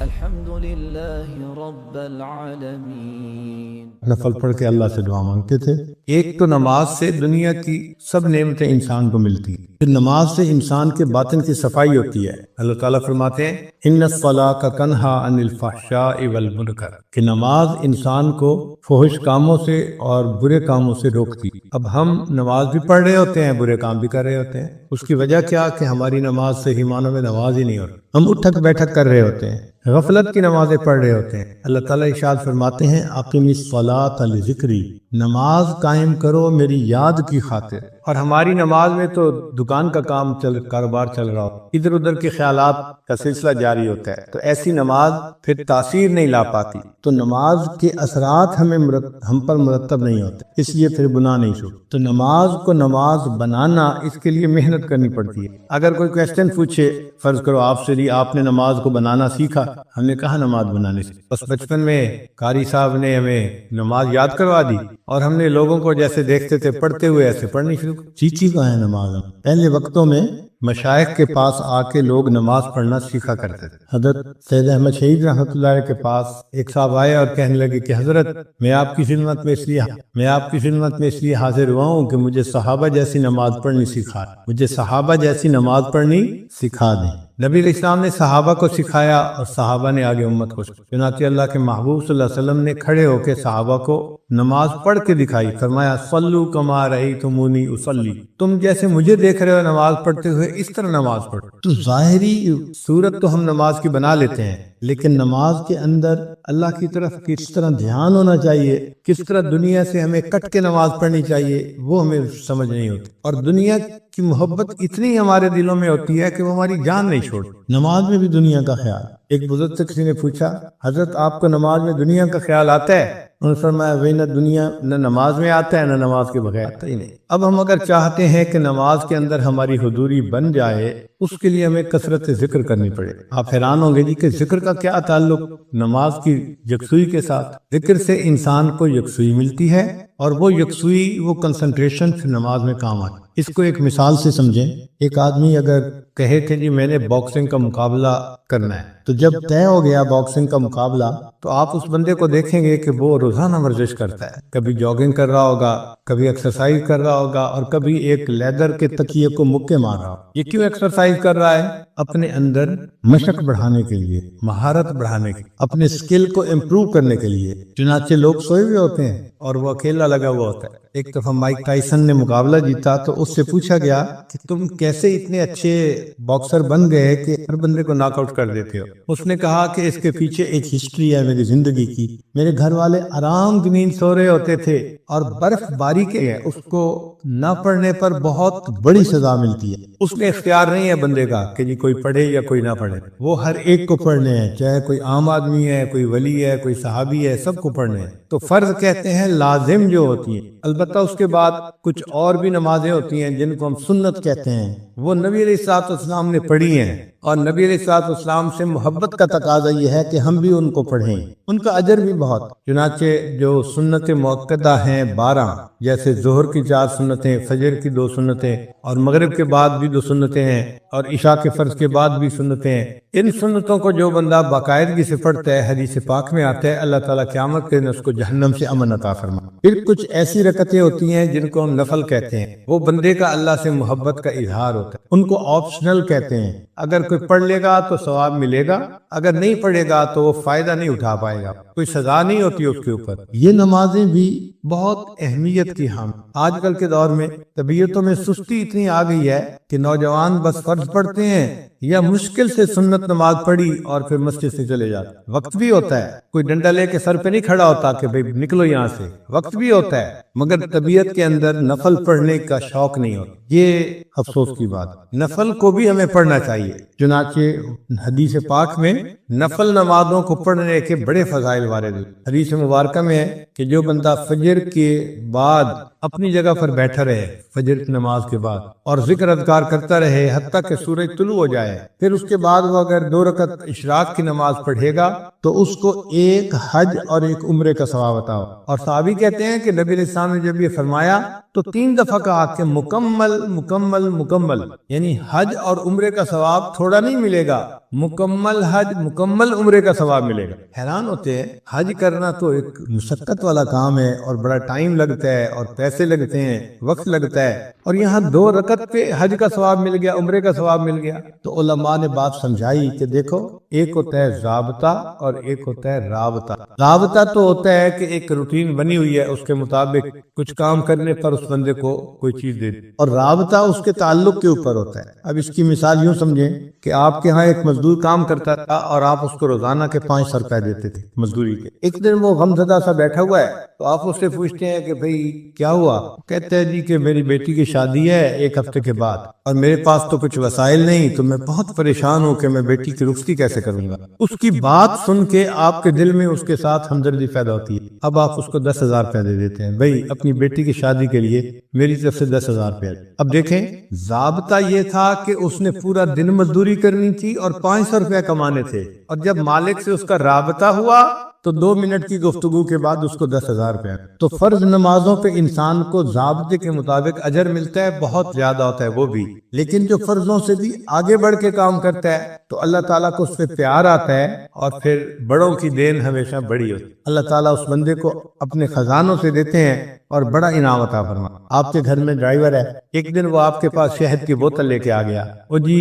الحمد لله رب العالمين. نفل پڑھ کے اللہ سے دعا مانگتے تھے۔ ایک تو نماز سے دنیا کی سب نعمتیں انسان کو ملتی ہیں، پھر نماز سے انسان کے باطن کی صفائی ہوتی ہے۔ اللہ تعالیٰ فرماتے ہیں ان الصلاۃ تنہی عن الفحشاء والمنکر، کہ نماز انسان کو فحش کاموں سے اور برے کاموں سے روکتی۔ اب ہم نماز بھی پڑھ رہے ہوتے ہیں، برے کام بھی کر رہے ہوتے ہیں۔ اس کی وجہ کیا کہ ہماری نماز صحیح معنوں میں نماز ہی نہیں ہوتی، ہم اٹھک بیٹھک کر رہے ہوتے ہیں، غفلت کی نمازیں پڑھ رہے ہوتے ہیں۔ اللہ تعالیٰ ارشاد فرماتے ہیں اقم الصلاۃ لذکری، نماز قائم کرو میری یاد کی خاطر۔ اور ہماری نماز میں تو دکان کا کام کاروبار چل رہا ہو، ادھر ادھر کے خیالات کا سلسلہ جاری ہوتا ہے، تو ایسی نماز پھر تاثیر نہیں لا پاتی۔ تو نماز کے اثرات ہم پر مرتب نہیں ہوتے، اس لیے پھر گناہ نہیں چھوٹتے۔ تو نماز کو نماز بنانا، اس کے لیے محنت کرنی پڑتی ہے۔ اگر کوئی کویسچن پوچھے، فرض کرو آپ سے جی آپ نے نماز کو بنانا سیکھا، ہم نے کہا نماز بنانے سے، بس بچپن میں قاری صاحب نے ہمیں نماز یاد کروا دی اور ہم نے لوگوں کو جیسے دیکھتے تھے پڑھتے ہوئے ایسے پڑھنی شروع۔ سیکھی کہاں ہے نماز؟ پہلے وقتوں میں مشائخ کے پاس آ کے لوگ نماز پڑھنا سیکھا کرتے تھے۔ حضرت سید احمد شہید رحمۃ اللہ علیہ کے پاس ایک صاحب آئے اور کہنے لگے کہ حضرت میں آپ کی خدمت میں اس لیے حاضر ہوا ہوں کہ مجھے صحابہ جیسی نماز پڑھنی سکھا دیں۔ نبی علیہ السلام نے صحابہ کو سکھایا اور صحابہ نے آگے امت کو سکھایا۔ چنانچہ اللہ کے محبوب صلی اللہ علیہ وسلم نے کھڑے ہو کے صحابہ کو نماز پڑھ کے دکھائی، فرمایا صلو کما رأیتمونی اصلی، تم جیسے مجھے دیکھ رہے ہو نماز پڑھتے ہوئے اس طرح نماز پڑھو۔ تو ظاہری صورت تو ہم نماز کی بنا لیتے ہیں، لیکن نماز کے اندر اللہ کی طرف کس طرح دھیان ہونا چاہیے، کس طرح دنیا سے ہمیں کٹ کے نماز پڑھنی چاہیے، وہ ہمیں سمجھ نہیں ہوتی۔ اور دنیا کی محبت اتنی ہمارے دلوں میں ہوتی ہے کہ وہ ہماری جان نہیں چھوڑتی۔ نماز میں بھی دنیا کا خیال۔ ایک بزرگ سے کسی نے پوچھا حضرت آپ کو نماز میں دنیا کا خیال آتا ہے؟ انہوں نے فرمایا وہی نہ دنیا نہ نماز میں آتا ہے نہ نماز کے بغیر آتا ہی نہیں۔ اب ہم اگر چاہتے ہیں کہ نماز کے اندر ہماری حضوری بن جائے، اس کے لیے ہمیں کثرت ذکر کرنی پڑے۔ آپ حیران ہوں گے جی کہ ذکر کا کیا تعلق نماز کی یکسوئی کے ساتھ؟ ذکر سے انسان کو یکسوئی ملتی ہے، اور وہ یکسوئی، وہ کنسنٹریشن پھر نماز میں کام آتی ہے۔ اس کو ایک مثال سے سمجھیں۔ ایک آدمی اگر کہے کہ جی میں نے باکسنگ کا مقابلہ کرنا ہے، تو جب طے ہو گیا باکسنگ کا مقابلہ، تو آپ اس بندے کو دیکھیں گے کہ وہ روزانہ ورزش کرتا ہے، کبھی جاگنگ کر رہا ہوگا، کبھی ایکسرسائز کر رہا ہوگا، اور کبھی ایک لیدر کے تکیے کو مکے مار رہا ہوگا۔ یہ کیوں ایکسرسائز کر رہا ہے؟ اپنے اندر مشق بڑھانے کے لیے، مہارت بڑھانے کے لیے، اپنے سکل کو امپروو کرنے کے لیے۔ چنانچہ لوگ سوئے ہوئے ہوتے ہیں اور وہ اکیلا لگا ہوا ہوتا ہے۔ ایک دفعہ مائک ٹائسن نے مقابلہ جیتا تو اس سے پوچھا گیا کہ تم کیسے اتنے اچھے باکسر بن گئے کہ ہر بندے کو ناک آؤٹ کر دیتے ہو؟ اس نے کہا کہ اس کے پیچھے ایک ہسٹری ہے میری زندگی کی۔ میرے گھر والے آرام کی نیند سو رہے ہوتے تھے، اور برف باری کے اس کو نہ پڑھنے پر بہت بڑی سزا ملتی ہے۔ اس میں اختیار نہیں ہے بندے کا کہ جی کوئی پڑھے یا کوئی نہ پڑھے، وہ ہر ایک کو پڑھنے ہیں، چاہے کوئی عام آدمی ہے، کوئی ولی ہے، کوئی صحابی ہے، سب کو پڑھنے ہیں۔ تو فرض کہتے ہیں لازم جو ہوتی ہیں، البتہ اس کے بعد کچھ اور بھی نمازیں ہوتی ہیں جن کو ہم سنت کہتے ہیں، وہ نبی علیہ الصلوۃ والسلام نے پڑھی ہیں، اور نبی علیہ الصلوۃ والسلام سے محبت کا تقاضا یہ ہے کہ ہم بھی ان کو پڑھیں، ان کا اجر بھی بہت۔ چنانچہ جو سنت مؤکدہ ہیں 12، جیسے ظہر کی 4 سنتیں، فجر کی 2 سنتیں، اور مغرب کے بعد بھی 2 سنتیں ہیں، اور عشاء کے فرض کے بعد بھی سنتیں ہیں۔ ان سنتوں کو جو بندہ باقاعدگی سے پڑھتا ہے، حدیث پاک میں آتا ہے اللہ تعالیٰ قیامت کے دن اس کو جہنم سے امن عطا فرمائے۔ پھر کچھ ایسی رکعتیں ہوتی ہیں جن کو ہم نفل کہتے ہیں، وہ بندے کا اللہ سے محبت کا اظہار ہوتا ہے، ان کو آپشنل کہتے ہیں۔ اگر کوئی پڑھ لے گا تو ثواب ملے گا، اگر نہیں پڑھے گا تو وہ فائدہ نہیں اٹھا پائے گا، کوئی سزا نہیں ہوتی اس کے اوپر۔ یہ نمازیں بھی بہت اہمیت کی حامل۔ آج کل کے دور میں طبیعتوں میں سستی اتنی آ گئی ہے کہ نوجوان بس فرض پڑھتے ہیں یا مشکل سے سنت نماز پڑھی اور پھر مسجد سے چلے جاتے۔ وقت بھی ہوتا ہے، کوئی ڈنڈا لے کے سر پہ نہیں کھڑا ہوتا کہ بھئی نکلو یہاں سے، وقت بھی ہوتا ہے، مگر طبیعت کے اندر نفل پڑھنے کا شوق نہیں ہوتا۔ یہ افسوس کی بات۔ نفل کو بھی ہمیں پڑھنا چاہیے، چنانچہ حدیث پاک میں نفل نمازوں کو پڑھنے کے بڑے فضائل وارد ہیں۔ حدیث مبارکہ میں ہے کہ جو بندہ فجر کے بعد اپنی جگہ پر بیٹھا رہے، فجر کی نماز کے بعد، اور ذکر اذکار کرتا رہے حتیٰ کہ سورج طلوع ہو جائے، پھر اس کے بعد وہ اگر 2 رکعت اشراق کی نماز پڑھے گا تو اس کو 1 حج اور 1 عمرے کا ثواب عطا ہو۔ اور صحابی کہتے ہیں کہ نبی علیہ السلام نے جب یہ فرمایا تو 3 دفعہ کہا کہ مکمل مکمل مکمل، یعنی حج اور عمرے کا ثواب تھوڑا نہیں ملے گا، مکمل حج مکمل عمرے کا ثواب ملے گا۔ حیران ہوتے ہیں، حج کرنا تو ایک مشقت والا کام ہے اور بڑا ٹائم لگتا ہے اور پیسے لگتے ہیں، وقت لگتا ہے، اور یہاں 2 رکعت پہ حج کا ثواب مل گیا، عمرے کا ثواب مل گیا۔ تو علماء نے بات سمجھائی کہ دیکھو، ایک ہوتا ہے ضابطہ اور ایک ہوتا ہے رابطہ۔ رابطہ تو ہوتا ہے کہ ایک روٹین بنی ہوئی ہے، اس کے مطابق کچھ کام کرنے پر اس بندے کو کوئی چیز دے دی، اور رابطہ اس کے تعلق کے اوپر ہوتا ہے۔ اب اس کی مثال یوں سمجھیں کہ آپ کے ہاں ایک مزدور کام کرتا تھا اور آپ اس کو روزانہ کے 500 روپے دیتے تھے مزدوری کے۔ ایک دن وہ غمزدہ سا بیٹھا ہوا ہے تو آپ اس سے پوچھتے ہیں کہ بھئی کیا ہوا؟ کہتے ہیں جی کہ میری بیٹی کی شادی ہے 1 ہفتے کے بعد، اور میرے پاس تو کچھ وسائل نہیں، تو میں بہت پریشان ہوں کہ میں بیٹی کی رخصتی کیسے کروں گا۔ اس کی بات سن کے آپ کے دل میں اس کے ساتھ ہمدردی پیدا ہوتی ہے۔ اب آپ اس کو 10,000 روپے دے دیتے ہیں، بھئی اپنی بیٹی کی شادی کے لیے میری طرف سے 10,000 روپے۔ اب دیکھیں، ضابطہ یہ تھا کہ اس نے پورا دن مزدوری کرنی تھی اور 500 روپے کمانے تھے، اور جب مالک سے اس کا رابطہ ہوا تو 2 منٹ کی گفتگو کے بعد اس کو 10,000 روپے۔ تو فرض نمازوں پہ انسان کو ضابطے کے مطابق اجر ملتا ہے، بہت زیادہ ہوتا ہے وہ بھی، لیکن جو فرضوں سے بھی آگے بڑھ کے کام کرتا ہے تو اللہ تعالیٰ کو اس پہ پیار آتا ہے، اور پھر بڑوں کی دین ہمیشہ بڑی ہوتی ہے۔ اللہ تعالیٰ اس بندے کو اپنے خزانوں سے دیتے ہیں اور بڑا انعام عطا فرما۔ آپ کے گھر میں ڈرائیور ہے، ایک دن وہ آپ کے پاس شہد کی بوتل لے کے آ گیا، وہ جی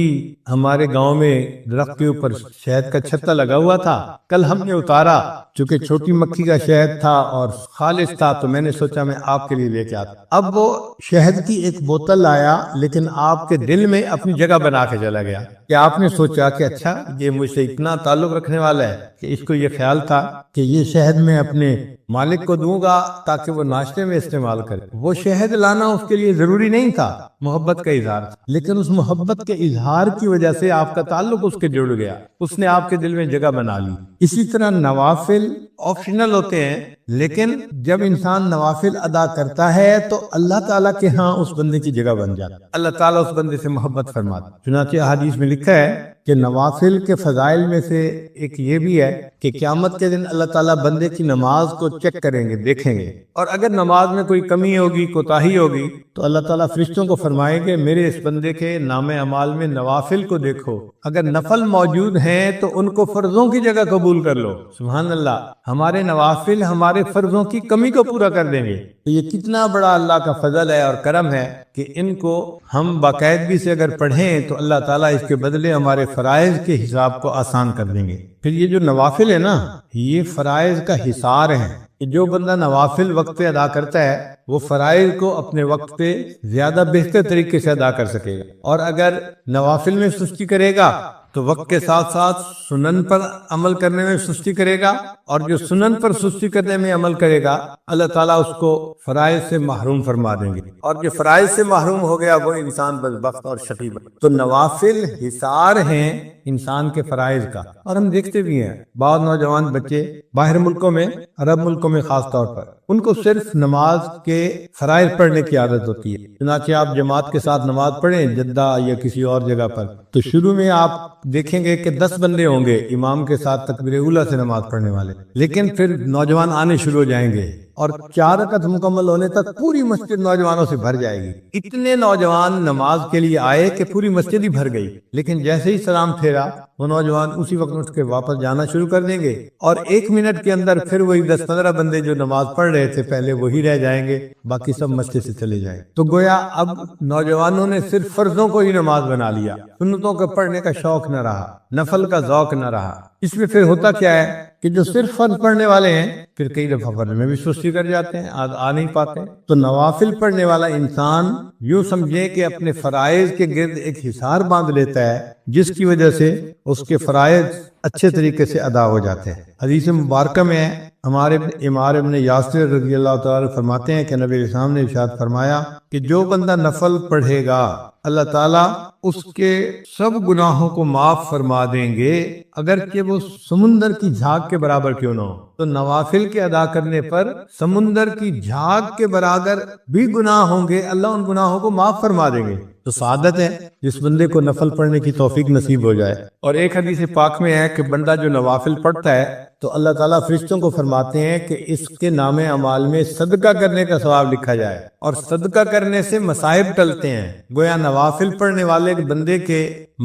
ہمارے گاؤں میں درخت کے اوپر شہد کا چھتا لگا ہوا تھا، کل ہم نے اتارا، چونکہ چھوٹی مکھی کا شہد تھا اور خالص تھا تو میں نے سوچا میں آپ کے لیے لے کے آتا۔ اب وہ شہد کی ایک بوتل آیا، لیکن آپ کے دل میں اپنی جگہ بنا کے چلا گیا کہ آپ نے سوچا کہ اچھا یہ مجھ سے اتنا تعلق رکھنے والا ہے کہ اس کو یہ خیال تھا کہ یہ شہد میں اپنے مالک کو دوں گا تاکہ وہ ناشتے میں استعمال کرے۔ وہ شہد لانا اس کے لیے ضروری نہیں تھا، محبت کا اظہار تھا، لیکن اس محبت کے اظہار کی وجہ سے آپ کا تعلق اس کے جڑ گیا، اس نے آپ کے دل میں جگہ بنا لی۔ اسی طرح نوافل آپشنل ہوتے ہیں، لیکن جب انسان نوافل ادا کرتا ہے تو اللہ تعالیٰ کے ہاں اس بندے کی جگہ بن جاتا ہے، اللہ تعالیٰ اس بندے سے محبت فرماتا ہے۔ چنانچہ حدیث میں لکھا ہے کہ نوافل کے فضائل میں سے ایک یہ بھی ہے کہ قیامت کے دن اللہ تعالیٰ بندے کی نماز کو چیک کریں گے، دیکھیں گے، اور اگر نماز میں کوئی کمی ہوگی، کوتاہی ہوگی، تو اللہ تعالیٰ فرشتوں کو فرمائیں گے میرے اس بندے کے نام اعمال میں نوافل کو دیکھو، اگر نفل موجود ہیں تو ان کو فرضوں کی جگہ قبول کر لو۔ سبحان اللہ، ہمارے نوافل ہمارے فرضوں کی کمی کو پورا کر دیں گے۔ تو یہ کتنا بڑا اللہ کا فضل ہے اور کرم ہے کہ ان کو ہم باقاعدگی سے اگر پڑھیں تو اللہ تعالیٰ اس کے بدلے ہمارے فرائض کے حساب کو آسان کر دیں گے۔ پھر یہ جو نوافل ہے نا، یہ فرائض کا حصار ہے کہ جو بندہ نوافل وقت پہ ادا کرتا ہے وہ فرائض کو اپنے وقت پہ زیادہ بہتر طریقے سے ادا کر سکے گا، اور اگر نوافل میں سستی کرے گا تو وقت کے ساتھ ساتھ سنن پر عمل کرنے میں سستی کرے گا، اور جو سنن پر سستی کرنے میں عمل کرے گا اللہ تعالیٰ اس کو فرائض سے محروم فرما دیں گے، اور جو فرائض سے محروم ہو گیا وہ انسان بدبخت اور شقی بن۔ تو نوافل حصار ہیں انسان کے فرائض کا، اور ہم دیکھتے بھی ہیں بعض نوجوان بچے باہر ملکوں میں، عرب ملکوں میں خاص طور پر، ان کو صرف نماز کے فرائض پڑھنے کی عادت ہوتی ہے۔ چنانچہ آپ جماعت کے ساتھ نماز پڑھیں جدہ یا کسی اور جگہ پر، تو شروع میں آپ دیکھیں گے کہ 10 بندے ہوں گے امام کے ساتھ تکبیر اولیٰ سے نماز پڑھنے والے، لیکن پھر نوجوان آنے شروع ہو جائیں گے اور 4 رکعت مکمل ہونے تک پوری مسجد نوجوانوں سے بھر جائے گی۔ اتنے نوجوان نماز کے لیے آئے کہ پوری مسجد ہی بھر گئی، لیکن جیسے ہی سلام پھیرا وہ نوجوان اسی وقت اٹھ کے واپس جانا شروع کر دیں گے، اور 1 منٹ کے اندر پھر وہی 10-15 بندے جو نماز پڑھ رہے تھے پہلے وہی رہ جائیں گے، باقی سب مسجد سے چلے جائیں۔ تو گویا اب نوجوانوں نے صرف فرضوں کو ہی نماز بنا لیا، سنتوں کو پڑھنے کا شوق نہ رہا، نفل کا ذوق نہ رہا۔ اس میں پھر ہوتا کیا ہے کہ جو صرف فرض پڑھنے والے ہیں پھر کئی دفعہ فرض میں بھی سستی کر جاتے ہیں، آ نہیں پاتے۔ تو نوافل پڑھنے والا انسان یوں سمجھے کہ اپنے فرائض کے گرد ایک حصار باندھ لیتا ہے، جس کی وجہ سے اس کے فرائض اچھے طریقے سے ادا ہو جاتے ہیں۔ حدیث مبارکہ میں ہمارے عمار ابن یاسر رضی اللہ تعالیٰ فرماتے ہیں کہ نبی علیہ السلام نے ارشاد فرمایا کہ جو بندہ نفل پڑھے گا اللہ تعالیٰ اس کے سب گناہوں کو معاف فرما دیں گے، اگرچہ وہ سمندر کی جھاگ کے برابر کیوں نہ ہو۔ تو نوافل کے ادا کرنے پر سمندر کی جھاگ کے برابر بھی گناہ ہوں گے، اللہ ان گناہوں کو معاف فرما دیں گے۔ تو سعادت ہے جس بندے کو نفل پڑھنے کی توفیق نصیب ہو جائے۔ اور ایک حدیث پاک میں ہے کہ بندہ جو نوافل پڑھتا ہے تو اللہ تعالیٰ فرشتوں کو فرماتے ہیں کہ اس کے نام اعمال میں صدقہ کرنے کا ثواب لکھا جائے، اور صدقہ کرنے سے مصائب ٹلتے ہیں۔ گویا نوافل پڑھنے والے بندے کے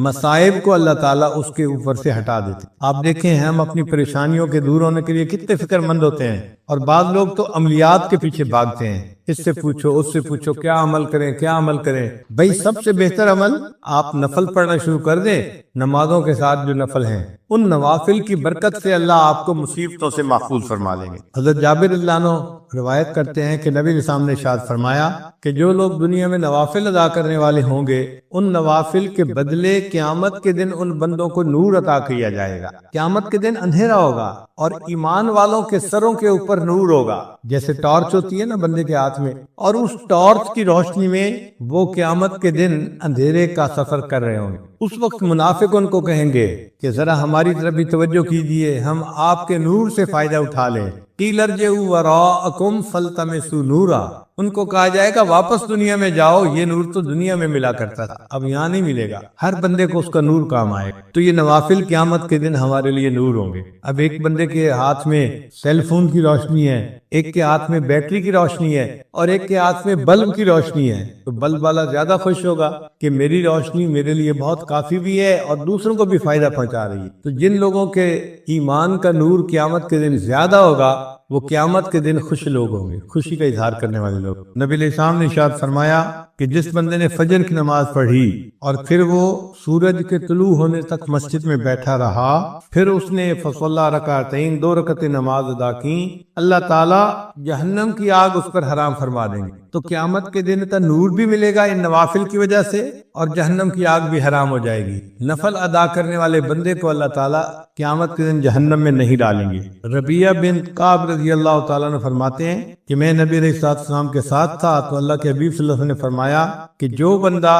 مصائب کو اللہ تعالیٰ اس کے اوپر سے ہٹا دیتے ہیں۔ آپ دیکھیں ہم اپنی پریشانیوں کے دور ہونے کے لیے کتنے فکر مند ہوتے ہیں، اور بعض لوگ تو عملیات کے پیچھے بھاگتے ہیں، اس سے پوچھو اس سے پوچھو کیا عمل کریں کیا عمل کریں۔ بھائی سب سے بہتر عمل آپ نفل پڑھنا شروع کر دیں، نمازوں کے ساتھ جو نفل ہیں ان نوافل کی برکت سے اللہ آپ کو مصیبتوں سے محفوظ فرما لیں گے۔ حضرت جابر رضی اللہ عنہ روایت کرتے ہیں کہ نبی علیہ السلام نے ارشاد فرمایا کہ جو لوگ دنیا میں نوافل ادا کرنے والے ہوں گے ان نوافل کے بدلے قیامت کے دن ان بندوں کو نور عطا کیا جائے گا۔ قیامت کے دن اندھیرا ہوگا اور ایمان والوں کے سروں کے اوپر نور ہوگا، جیسے ٹارچ ہوتی ہے نا بندے کے ہاتھ میں، اور اس ٹارچ کی روشنی میں وہ قیامت کے دن اندھیرے کا سفر کر رہے ہوں گے۔ اس وقت منافق ان کو کہیں گے کہ ذرا ہماری طرف بھی توجہ کیجیے، ہم آپ کے نور سے فائدہ اٹھا لیں۔ قیل ارجعوا وراءکم فالتمسوا نورا، ان کو کہا جائے گا واپس دنیا میں جاؤ، یہ نور تو دنیا میں ملا کرتا تھا، اب یہاں نہیں ملے گا۔ ہر بندے کو اس کا نور کام آئے گا۔ تو یہ نوافل قیامت کے دن ہمارے لیے نور ہوں گے۔ اب ایک بندے کے ہاتھ میں سیل فون کی روشنی ہے، ایک کے ہاتھ میں بیٹری کی روشنی ہے، اور ایک کے ہاتھ میں بلب کی روشنی ہے، تو بلب والا زیادہ خوش ہوگا کہ میری روشنی میرے لیے بہت کافی بھی ہے اور دوسروں کو بھی فائدہ پہنچا رہی ہے۔ تو جن لوگوں کے ایمان کا نور قیامت کے دن زیادہ ہوگا وہ قیامت کے دن خوش لوگ ہوں گے، خوشی کا اظہار کرنے والے لوگ۔ نبی علیہ السلام نے ارشاد فرمایا کہ جس بندے نے فجر کی نماز پڑھی اور پھر وہ سورج کے طلوع ہونے تک مسجد میں بیٹھا رہا، پھر اس نے فصلی رکعتین 2 رکعتیں نماز ادا کی، اللہ تعالیٰ جہنم کی آگ اس پر حرام فرما دیں گے۔ تو قیامت کے دن کا نور بھی ملے گا ان نوافل کی وجہ سے، اور جہنم کی آگ بھی حرام ہو جائے گی۔ نفل ادا کرنے والے بندے کو اللہ تعالیٰ قیامت کے دن جہنم میں نہیں ڈالیں گے۔ ربیہ بن کعب رضی اللہ تعالیٰ عنہ فرماتے ہیں کہ میں نبی علیہ السلام کے ساتھ تھا تو اللہ کے حبیب صلی اللہ علیہ وسلم نے فرمایا کہ جو بندہ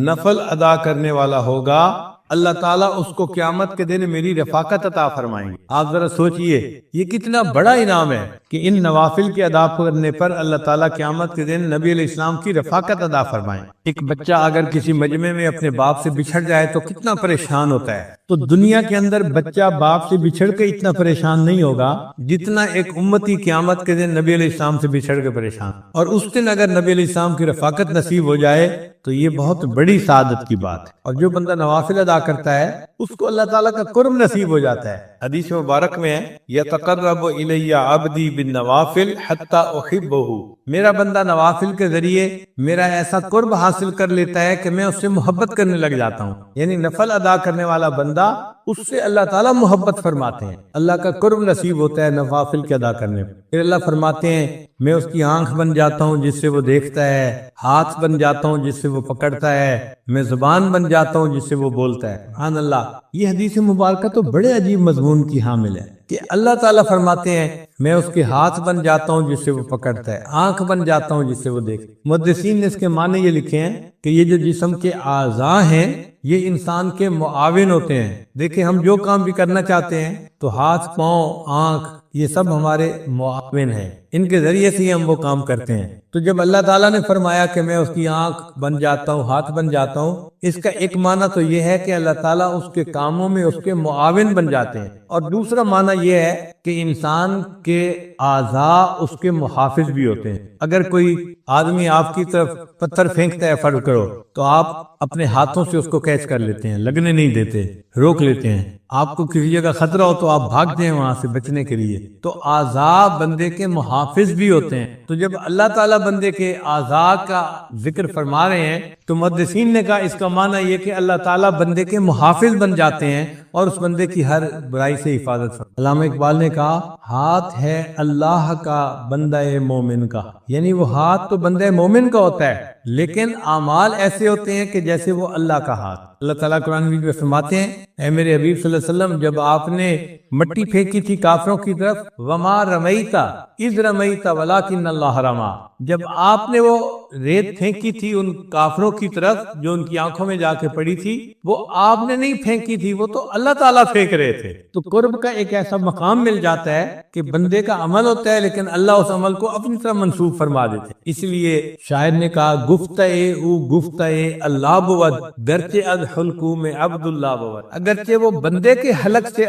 نفل ادا کرنے والا ہوگا اللہ تعالیٰ اس کو قیامت کے دن میری رفاقت عطا فرمائیں گے۔ آپ ذرا سوچئے یہ کتنا بڑا انعام ہے کہ ان نوافل کے ادا کرنے پر اللہ تعالیٰ قیامت کے دن نبی علیہ السلام کی رفاقت عطا فرمائیں۔ ایک بچہ اگر کسی مجمع میں اپنے باپ سے بچھڑ جائے تو کتنا پریشان ہوتا ہے، تو دنیا کے اندر بچہ باپ سے بچھڑ کے اتنا پریشان نہیں ہوگا جتنا ایک امتی قیامت کے دن نبی علیہ السلام سے بچھڑ کے پریشان۔ اور اس دن اگر نبی علیہ السلام کی رفاقت نصیب ہو جائے تو یہ بہت بڑی سعادت کی بات ہے۔ اور جو بندہ نوافل ادا کرتا ہے اس کو اللہ تعالیٰ کا قرب نصیب ہو جاتا ہے۔ حدیث مبارک میں ہے یتقرب الی عبدی بالنوافل حتی احبہ، میرا بندہ نوافل کے ذریعے میرا ایسا قرب حاصل کر لیتا ہے کہ میں اس سے محبت کرنے لگ جاتا ہوں۔ یعنی نفل ادا کرنے والا بندہ اس سے اللہ تعالیٰ محبت فرماتے ہیں، اللہ کا قرب نصیب ہوتا ہے نوافل کے ادا کرنے پر۔ پھر اللہ فرماتے ہیں میں اس کی آنکھ بن جاتا ہوں جس سے وہ دیکھتا ہے، ہاتھ بن جاتا ہوں جس سے وہ پکڑتا ہے، میں زبان بن جاتا ہوں جس سے وہ بولتا ہے۔ سبحان اللہ، یہ حدیث مبارکہ تو بڑے عجیب مضمون کی حامل ہے کہ اللہ تعالیٰ فرماتے ہیں میں اس کے ہاتھ بن جاتا ہوں جس سے وہ پکڑتا ہے، آنکھ بن جاتا ہوں جس سے وہ دیکھتا ہے۔ محدثین نے اس کے معنی یہ لکھے ہیں کہ یہ جو جسم کے اعضاء ہیں یہ انسان کے معاون ہوتے ہیں۔ دیکھیں ہم جو کام بھی کرنا چاہتے ہیں تو ہاتھ، پاؤں، آنکھ یہ سب ہمارے معاون ہیں، ان کے ذریعے سے ہی ہم وہ کام کرتے ہیں۔ تو جب اللہ تعالیٰ نے فرمایا کہ میں اس کی آنکھ بن جاتا ہوں، ہاتھ بن جاتا ہوں، اس کا ایک معنی تو یہ ہے کہ اللہ تعالیٰ اس کے کاموں میں اس کے معاون بن جاتے ہیں، اور دوسرا معنی یہ ہے کہ انسان کے اعضاء اس کے محافظ بھی ہوتے ہیں۔ اگر کوئی آدمی آپ کی طرف پتھر پھینکتا ہے فرض کرو تو آپ اپنے ہاتھوں سے اس کو کیچ کر لیتے ہیں، لگنے نہیں دیتے، روک لیتے ہیں۔ آپ کو کسی جگہ خطرہ ہو تو آپ بھاگتے ہیں وہاں سے بچنے کے لیے۔ تو اعضاء بندے کے محافظ بھی ہوتے ہیں۔ تو جب اللہ تعالیٰ بندے کے اعضاء کا ذکر فرما رہے ہیں تو محدثین نے کہا اس کا معنی یہ کہ اللہ تعالیٰ بندے کے محافظ بن جاتے ہیں اور اس بندے کی ہر برائی سے حفاظت فرماتے ہیں۔ علامہ اقبال نے کہا ہاتھ ہے اللہ کا بندہ مومن کا، یعنی وہ ہاتھ تو بندہ مومن کا ہوتا ہے لیکن اعمال ایسے ہوتے ہیں کہ جیسے وہ اللہ کا ہاتھ۔ اللہ تعالیٰ قرآن میں فرماتے ہیں اے میرے حبیب صلی اللہ علیہ وسلم جب آپ نے مٹی پھینکی تھی کافروں کی طرف، وما رمیتا اذ رمیتا ولکن اللہ رما، جب آپ نے وہ ریت پھینکی تھی ان کافروں کی طرف جو ان کی آنکھوں میں جا کے پڑی تھی، وہ آپ نے نہیں پھینکی تھی، وہ تو اللہ تعالیٰ پھینک رہے تھے۔ تو قرب کا ایک ایسا مقام مل جاتا ہے کہ بندے کا عمل ہوتا ہے لیکن اللہ اس عمل کو اپنی طرف منسوخ فرما دیتے ہیں۔ اس لیے شاعر نے کہا گفتئے او گفتئے اللہ بود گرچہ از حلقوم عبد اللہ بود، اگرچہ وہ بندے کے حلق سے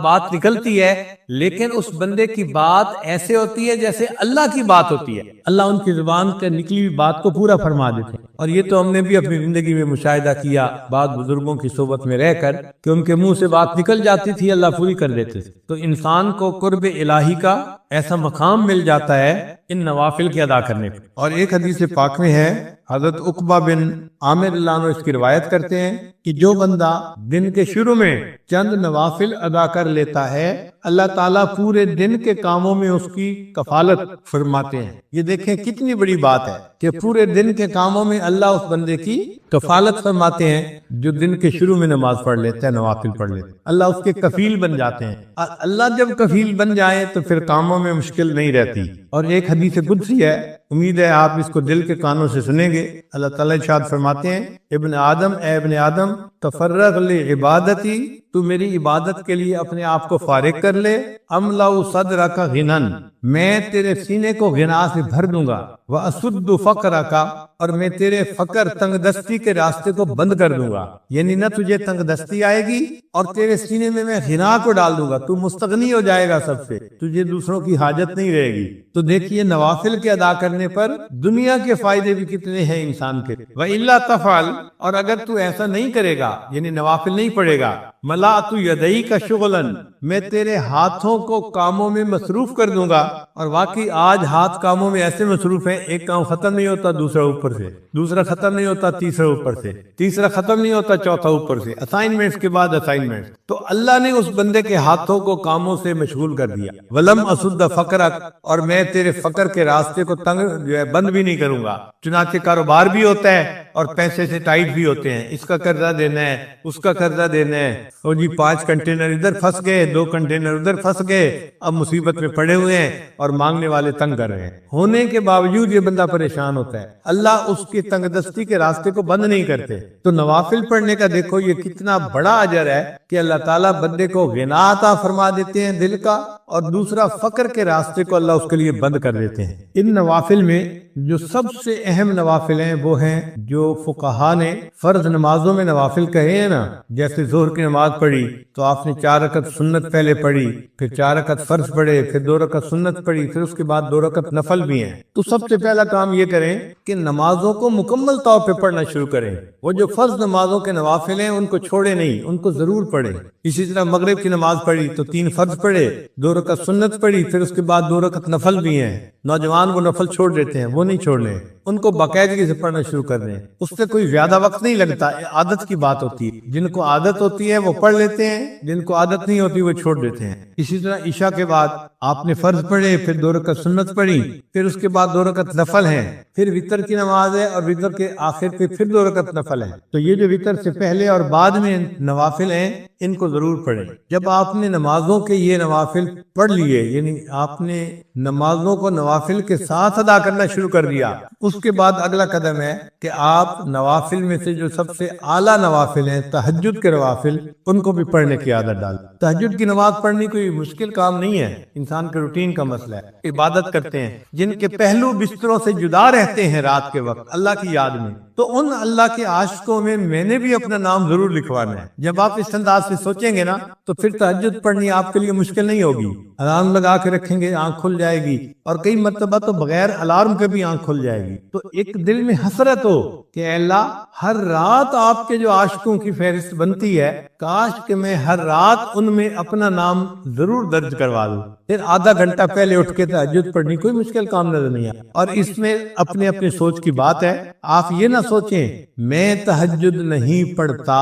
بات نکلتی ہے لیکن اس بندے کی بات ایسے ہوتی ہے جیسے اللہ کی بات ہوتی ہے، اللہ ان کی زبان سے نکلی ہوئی بات کو پورا فرما دیتے ہیں۔ اور یہ تو ہم نے بھی اپنی زندگی میں مشاہدہ کیا بعض بزرگوں کی صحبت میں رہ کر کہ ان کے منہ سے بات نکل جاتی تھی، اللہ پوری کر دیتے تھے۔ تو انسان کو قرب الہی کا ایسا مقام مل جاتا ہے ان نوافل کے ادا کرنے پہ۔ اور ایک حدیث پاک میں ہے، حضرت عقبہ بن عامر اللہ عنہ اس کی روایت کرتے ہیں کہ جو بندہ دن کے شروع میں چند نوافل ادا کر لیتا ہے اللہ تعالیٰ پورے دن کے کاموں میں اس کی کفالت فرماتے ہیں۔ یہ دیکھیں کتنی بڑی بات ہے کہ پورے دن کے کاموں میں اللہ اس بندے کی کفالت فرماتے ہیں جو دن کے شروع میں نماز پڑھ لیتا ہے، نوافل پڑھ لیتا ہے، اللہ اس کے کفیل بن جاتے ہیں۔ اور اللہ جب کفیل بن جائے تو پھر کاموں میں مشکل نہیں رہتی۔ اور ایک حدیث قدسی ہے، امید ہے آپ اس کو دل کے کانوں سے سنیں گے۔ اللہ تعالیٰ ارشاد فرماتے ہیں، ابن آدم اے ابن آدم تفرغ لعبادتی، تو میری عبادت کے لیے اپنے آپ کو فارغ کر لے، املا صدرک غنن، میں تیرے سینے کو غنا سے بھر دوں گا، واسد فقرک، اور میں تیرے فقر تنگ دستی کے راستے کو بند کر دوں گا، یعنی نہ تجھے تنگ دستی آئے گی اور تیرے سینے میں غنا کو ڈال دوں گا، تو مستغنی ہو جائے گا سب سے، تجھے دوسروں کی حاجت نہیں رہے گی۔ تو دیکھیے نوافل کے ادا کرنے پر دنیا کے فائدے بھی کتنے ہیں انسان کے۔ وَإِلَّا تَفْعَلْ، اور اگر تو ایسا نہیں کرے گا یعنی نوافل نہیں پڑھے گا، مَلَأْتُ يَدَيْكَ شُغْلًا، میں تیرے ہاتھوں کو کاموں میں مصروف کر دوں گا۔ اور واقعی آج ہاتھ کاموں میں ایسے مصروف ہیں، ایک کام ختم نہیں ہوتا دوسرا اوپر سے، دوسرا ختم نہیں ہوتا تیسرا اوپر سے، تیسرا ختم نہیں ہوتا چوتھا اوپر سے، اسائنمنٹس کے بعد اسائنمنٹس۔ تو اللہ نے اس بندے کے ہاتھوں کو کاموں سے مشغول کر دیا۔ وَلَمْ أَسُدَّ فَقْرَكَ، اور میں تیرے فقر کے راستے کو تنگ جو ہے بند بھی نہیں کروں گا۔ چنانچہ کاروبار بھی ہوتا ہے اور پیسے سے ٹائٹ بھی ہوتے ہیں، اس کا قرضہ دینا ہے، اس کا قرضہ دینا ہے، اور جی 5 کنٹینر ادھر پھنس گئے، 2 کنٹینر ادھر پھنس گئے، اب مصیبت میں پڑے ہوئے ہیں اور مانگنے والے تنگ کر رہے ہیں۔ ہونے کے باوجود یہ بندہ پریشان ہوتا ہے، اللہ اس کی تنگ دستی کے راستے کو بند نہیں کرتے۔ تو نوافل پڑھنے کا دیکھو یہ کتنا بڑا اجر ہے کہ اللہ تعالیٰ بندے کو غنا عطا فرما دیتے ہیں دل کا، اور دوسرا فقر کے راستے کو اللہ اس کے لیے بند کر دیتے ہیں۔ ان نوافل میں جو سب سے اہم نوافل ہیں وہ ہیں جو فقہا نے فرض نمازوں میں نوافل کہے ہیں نا، جیسے ظہر کی نماز پڑھی تو آپ نے 4 رکعت سنت پہلے پڑھی، پھر 4 رکعت فرض پڑھے، پھر 2 رکعت سنت پڑھی، پھر اس کے بعد 2 رکعت نفل بھی ہیں۔ تو سب سے پہلا کام یہ کریں کہ نمازوں کو مکمل طور پہ پڑھنا شروع کریں۔ وہ جو فرض نمازوں کے نوافل ہیں ان کو چھوڑے نہیں، ان کو ضرور پڑھیں۔ اسی طرح مغرب کی نماز پڑھی تو 3 فرض پڑھے، 2 رکعت سنت پڑھی، پھر اس کے بعد 2 رکعت نفل بھی ہیں۔ نوجوان وہ نفل چھوڑ دیتے ہیں، وہ نہیں چھوڑنے، ان کو باقاعدگی سے پڑھنا شروع کر دیں۔ اس سے کوئی زیادہ وقت نہیں لگتا، عادت کی بات ہوتی ہے۔ جن کو عادت ہوتی ہے وہ پڑھ لیتے ہیں، جن کو عادت نہیں ہوتی وہ چھوڑ دیتے ہیں۔ اسی طرح عشاء کے بعد آپ نے فرض پڑھے، پھر 2 رکعت سنت پڑھی، پھر اس کے بعد 2 رکعت نفل ہیں، پھر وتر کی نماز ہے اور وتر کے آخر پہ پھر 2 رکعت نفل ہے۔ تو یہ جو وتر سے پہلے اور بعد میں نوافل ہیں ان کو ضرور پڑھیں۔ جب آپ نے نمازوں کے یہ نوافل پڑھ لیے، یعنی آپ نے نمازوں کو نوافل کے ساتھ ادا کرنا شروع کر دیا، اس کے بعد اگلا قدم ہے کہ آپ نوافل میں سے جو سب سے اعلیٰ نوافل ہیں، تہجد کے نوافل، ان کو بھی پڑھنے کی عادت ڈال۔ تہجد کی نماز پڑھنی کوئی مشکل کام نہیں ہے، انسان کے روٹین کا مسئلہ ہے۔ عبادت کرتے ہیں جن کے پہلو بستروں سے جدا رہتے ہیں رات کے وقت اللہ کی یاد میں، تو ان اللہ کے عاشقوں میں نے بھی اپنا نام ضرور لکھوانا ہے۔ جب آپ اس انداز سے سوچیں گے نا تو پھر تہجد پڑھنی آپ کے لیے مشکل نہیں ہوگی۔ الارم لگا کے رکھیں گے، آنکھ کھل جائے گی، اور کئی مرتبہ تو بغیر الارم کے بھی آنکھ کھل جائے گی۔ تو ایک دل میں حسرت ہو کہ اے اللہ ہر رات آپ کے جو عاشقوں کی فہرست بنتی ہے، کاش کہ میں ہر رات ان میں اپنا نام ضرور درج کروا دوں۔ پھر آدھا گھنٹہ پہلے اٹھ کے تہجد پڑھنی کوئی مشکل کام نظر نہیں ہے۔ اور اس میں اپنے اپنے سوچ کی بات ہے، آپ یہ نہ سوچیں میں تہجد نہیں پڑھتا،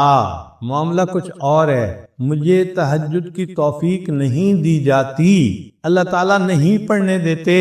معاملہ کچھ اور ہے، مجھے تہجد کی توفیق نہیں دی جاتی۔ اللہ تعالیٰ نہیں پڑھنے دیتے۔